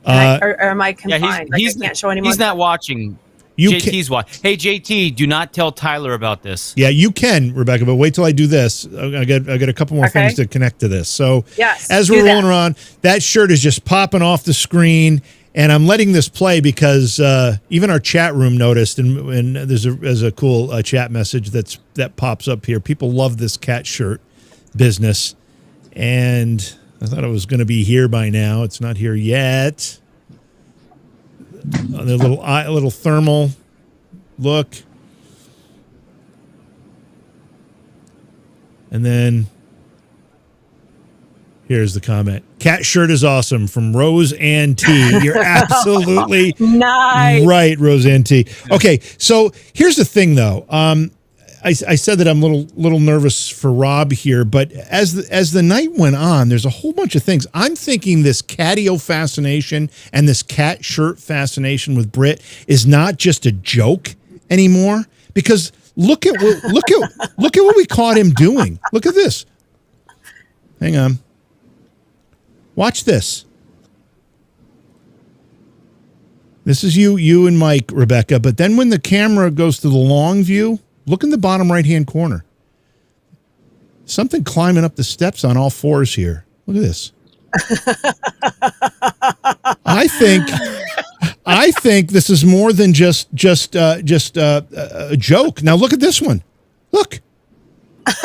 Or am I confined? I can't show anymore. He's not watching. JT's watching. Hey, JT, do not tell Tyler about this. Yeah, you can, Rebecca, but wait till I do this. I got a couple more things to connect to this. So as we're rolling around, that shirt is just popping off the screen, and I'm letting this play because even our chat room noticed, and there's a cool chat message that pops up here. People love this cat shirt business, and I thought it was going to be here by now. It's not here yet. The little thermal look. And then here's the comment. Cat shirt is awesome from Roseanne T. You're absolutely right, Roseanne T. Okay, so here's the thing, though. I said that I'm a little nervous for Rob here, but as the night went on, there's a whole bunch of things. I'm thinking this catio fascination and this cat shirt fascination with Britt is not just a joke anymore. Because look at what we caught him doing. Look at this. Hang on. Watch this. This is you and Mike, Rebecca. But then when the camera goes to the long view, look in the bottom right-hand corner. Something climbing up the steps on all fours here. Look at this. I think this is more than just a joke. Now look at this one. Look,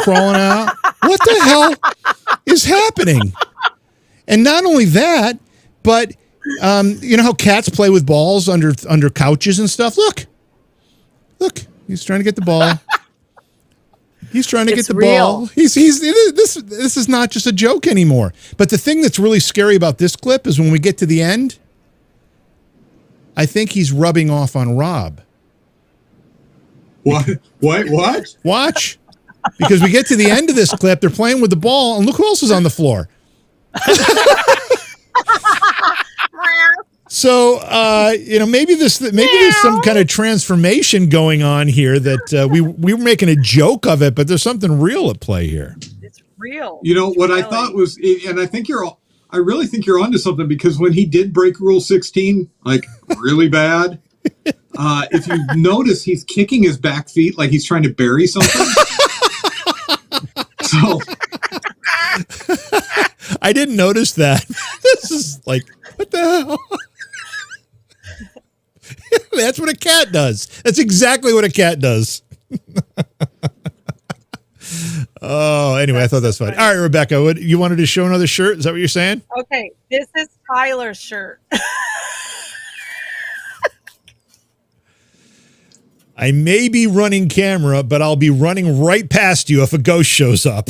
crawling out. What the hell is happening? And not only that, but you know how cats play with balls under couches and stuff. Look, he's trying to get the ball. He's trying to get the ball. This is not just a joke anymore. But the thing that's really scary about this clip is when we get to the end, I think he's rubbing off on Rob. What? Watch. Because we get to the end of this clip, they're playing with the ball, and look who else is on the floor. So, maybe there's some kind of transformation going on here that we were making a joke of it, but there's something real at play here. It's real. You know, what I thought was, and I really think you're onto something, because when he did break Rule 16, like really bad, if you notice, he's kicking his back feet like he's trying to bury something. So I didn't notice that. This is like, what the hell? That's what a cat does. That's exactly what a cat does. Oh, anyway, I thought that's fun. All right, Rebecca, you wanted to show another shirt? Is that what you're saying? Okay, this is Tyler's shirt. I may be running camera, but I'll be running right past you if a ghost shows up.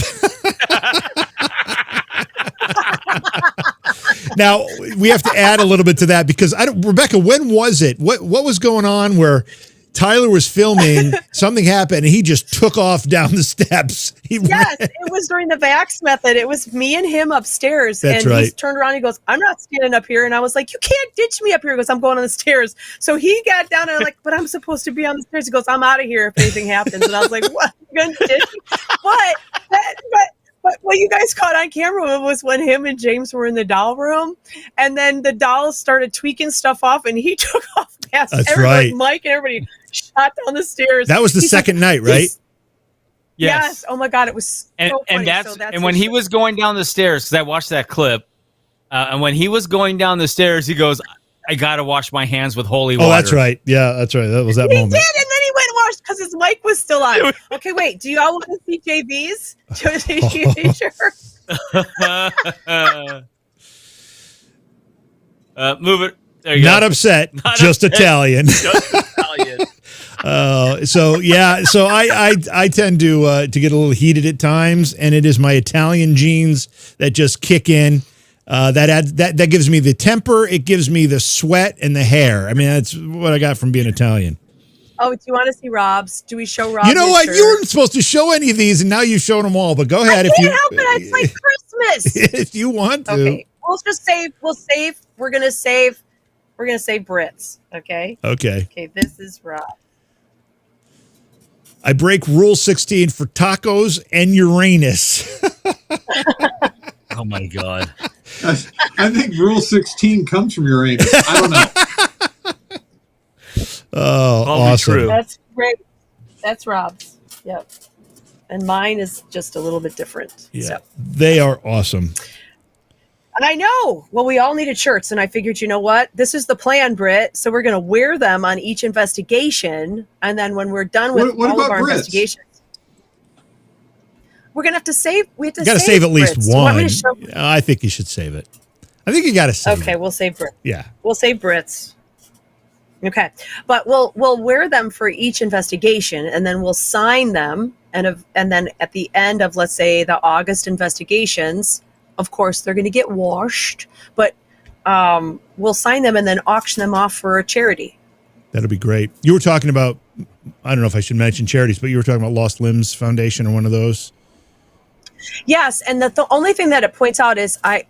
Now, we have to add a little bit to that, because Rebecca, when was it? What was going on where Tyler was filming, something happened, and he just took off down the steps? Yes, it was during the Vax method. It was me and him upstairs. That's and right. He turned around and he goes, I'm not standing up here. And I was like, you can't ditch me up here. He goes, I'm going on the stairs. So he got down and I'm like, but I'm supposed to be on the stairs. He goes, I'm out of here if anything happens. And I was like, what? You're going to ditch me? But what you guys caught on camera was when him and James were in the doll room, and then the dolls started tweaking stuff off, and he took off past everybody. Right. Mike and everybody shot down the stairs. That was the second night, right? Yes. Oh my God, it was so funny. And when he was going down the stairs, because I watched that clip, and when he was going down the stairs, he goes, I got to wash my hands with holy water. Oh, that's right. Yeah, that's right. That was that moment. He did, and then he went and washed because his mic was still on. Okay, wait. Do you all want to see JV's? Do you want to see JV's shirt? Move it. There you Not go. upset, Not just upset. Italian. Just Italian. So I tend to get a little heated at times, and it is my Italian genes that just kick in. That gives me the temper. It gives me the sweat and the hair. I mean, that's what I got from being Italian. Oh, do you want to see Rob's? Do we show Rob's? You know what? shirt? You weren't supposed to show any of these, and now you've shown them all. But go ahead I if you can't help it. It's like Christmas. if you want to. Okay, we'll just save. We'll save. We're gonna save Brit's. Okay. Okay. Okay. This is Rob. I break Rule 16 for tacos and Uranus. Oh my God. I think Rule 16 comes from Uranus. I don't know. Oh, awesome. True. That's great. That's Rob's. Yep. And mine is just a little bit different. Yeah, So. they are awesome. I know. Well, we all needed shirts, and I figured, you know what? This is the plan, Britt. So we're going to wear them on each investigation, and then when we're done with What all about of our Brit's? investigations, we're going to have to save. We have to You got to save at least Brit's. Do you want me one. to show- I think you should save it. I think you got to save it. Okay, we'll save Brit. Yeah. We'll save Brit's. Okay, but we'll wear them for each investigation, and then we'll sign them, and then at the end of, let's say, the August investigations, of course they're going to get washed, but we'll sign them and then auction them off for a charity. That'll be great. You were talking about, I don't know if I should mention charities, but you were talking about Lost Limbs Foundation or one of those. Yes, and the only thing that it points out is it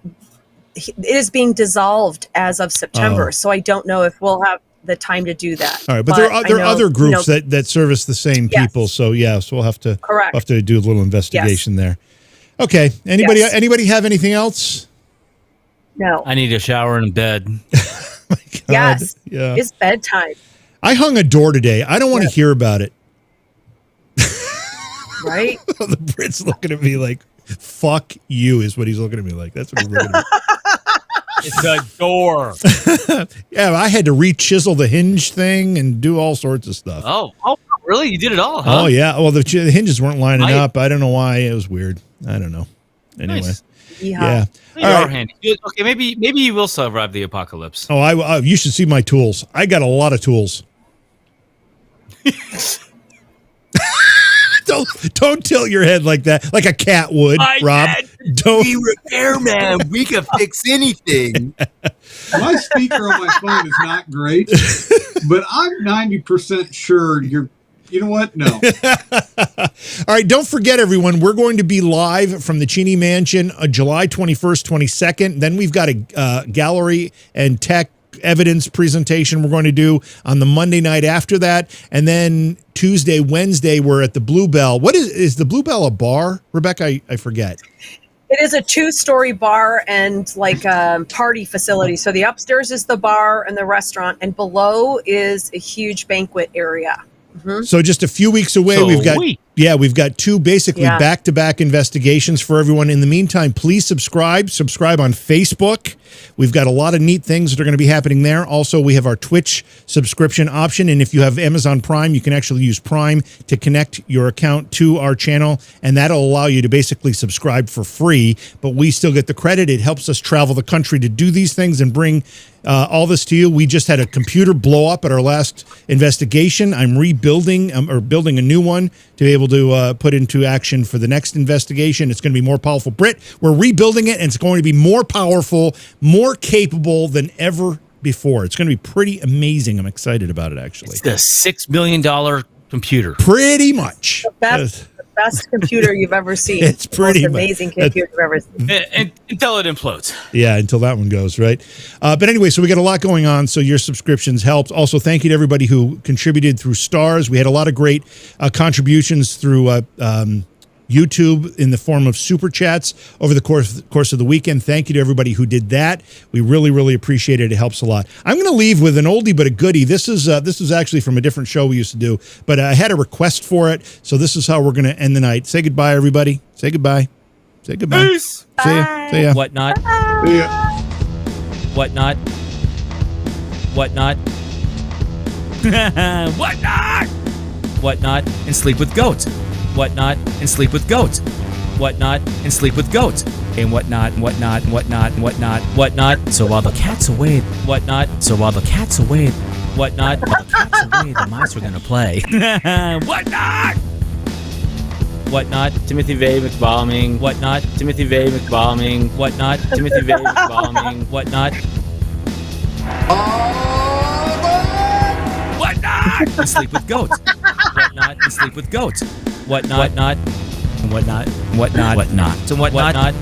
is being dissolved as of September, so I don't know if we'll have the time to do that. All right, but there are other groups that service the same people, so we'll have to do a little investigation there. Okay, anybody have anything else? No. I need a shower and bed. Yes. Yeah. It's bedtime. I hung a door today. I don't want to hear about it. Right? The Brit's looking at me like, fuck you is what he's looking at me like. That's what he's looking at me. It's a door. Yeah, I had to re-chisel the hinge thing and do all sorts of stuff. Oh, really? You did it all, huh? Oh, yeah. Well, the hinges weren't lining up. I don't know why. It was weird. I don't know. Anyway. Nice. Yeah. You are handy. Okay, maybe you will survive the apocalypse. Oh, you should see my tools. I got a lot of tools. Don't tilt your head like that, like a cat would, Rob. Don't be repairman. We can fix anything. My speaker on my phone is not great, but I'm 90% sure you're. You know what? No. All right. Don't forget, everyone. We're going to be live from the Cheney Mansion July 21st, 22nd. Then we've got a gallery and tech evidence presentation we're going to do on the Monday night after that. And then Tuesday, Wednesday, we're at the Bluebell. What is the Bluebell a bar? Rebecca, I forget. It is a 2-story bar and like a party facility. So the upstairs is the bar and the restaurant, and below is a huge banquet area. Mm-hmm. So just a few weeks away, we've got 2 basically back-to-back investigations for everyone. In the meantime, please subscribe on Facebook. We've got a lot of neat things that are going to be happening there. Also, we have our Twitch subscription option, and if you have Amazon Prime, you can actually use Prime to connect your account to our channel, and that'll allow you to basically subscribe for free, but we still get the credit. It helps us travel the country to do these things and bring all this to you. We just had a computer blow up at our last investigation. I'm rebuilding or building a new one to be able to put into action for the next investigation. It's going to be more powerful. Brit, we're rebuilding it, and it's going to be more powerful, more capable than ever before. It's going to be pretty amazing. I'm excited about it, actually. It's the $6 million computer. Pretty much. The best computer you've ever seen. It's pretty most amazing computer you've ever seen. Until it implodes. Yeah, until that one goes, right? But anyway, so we got a lot going on, so your subscriptions helped. Also, thank you to everybody who contributed through stars. We had a lot of great contributions through YouTube in the form of super chats over the course of the weekend. Thank you to everybody who did that. We really, really appreciate it. It helps a lot. I'm going to leave with an oldie but a goodie. This is actually from a different show we used to do, but I had a request for it, so this is how we're going to end the night. Say goodbye, everybody. Say goodbye. Say goodbye. Peace. See ya. See ya. What not? See ya. What not? What not? What not? What not? And sleep with goats. What not? And sleep with goats. What not? And sleep with goats. And what not? What not? What not? What not? What not? So while the cat's away. What not? So while the cat's away. What not? While the cat's away, the mice are gonna play. What not? What not? Timothy Vey McBalming. What not? Timothy Vey McBalming. What not? Timothy Vey McBalming. What not? What not? And sleep with goats. What not? And sleep with goats. What not? What not? What not? What not? What not? So what not?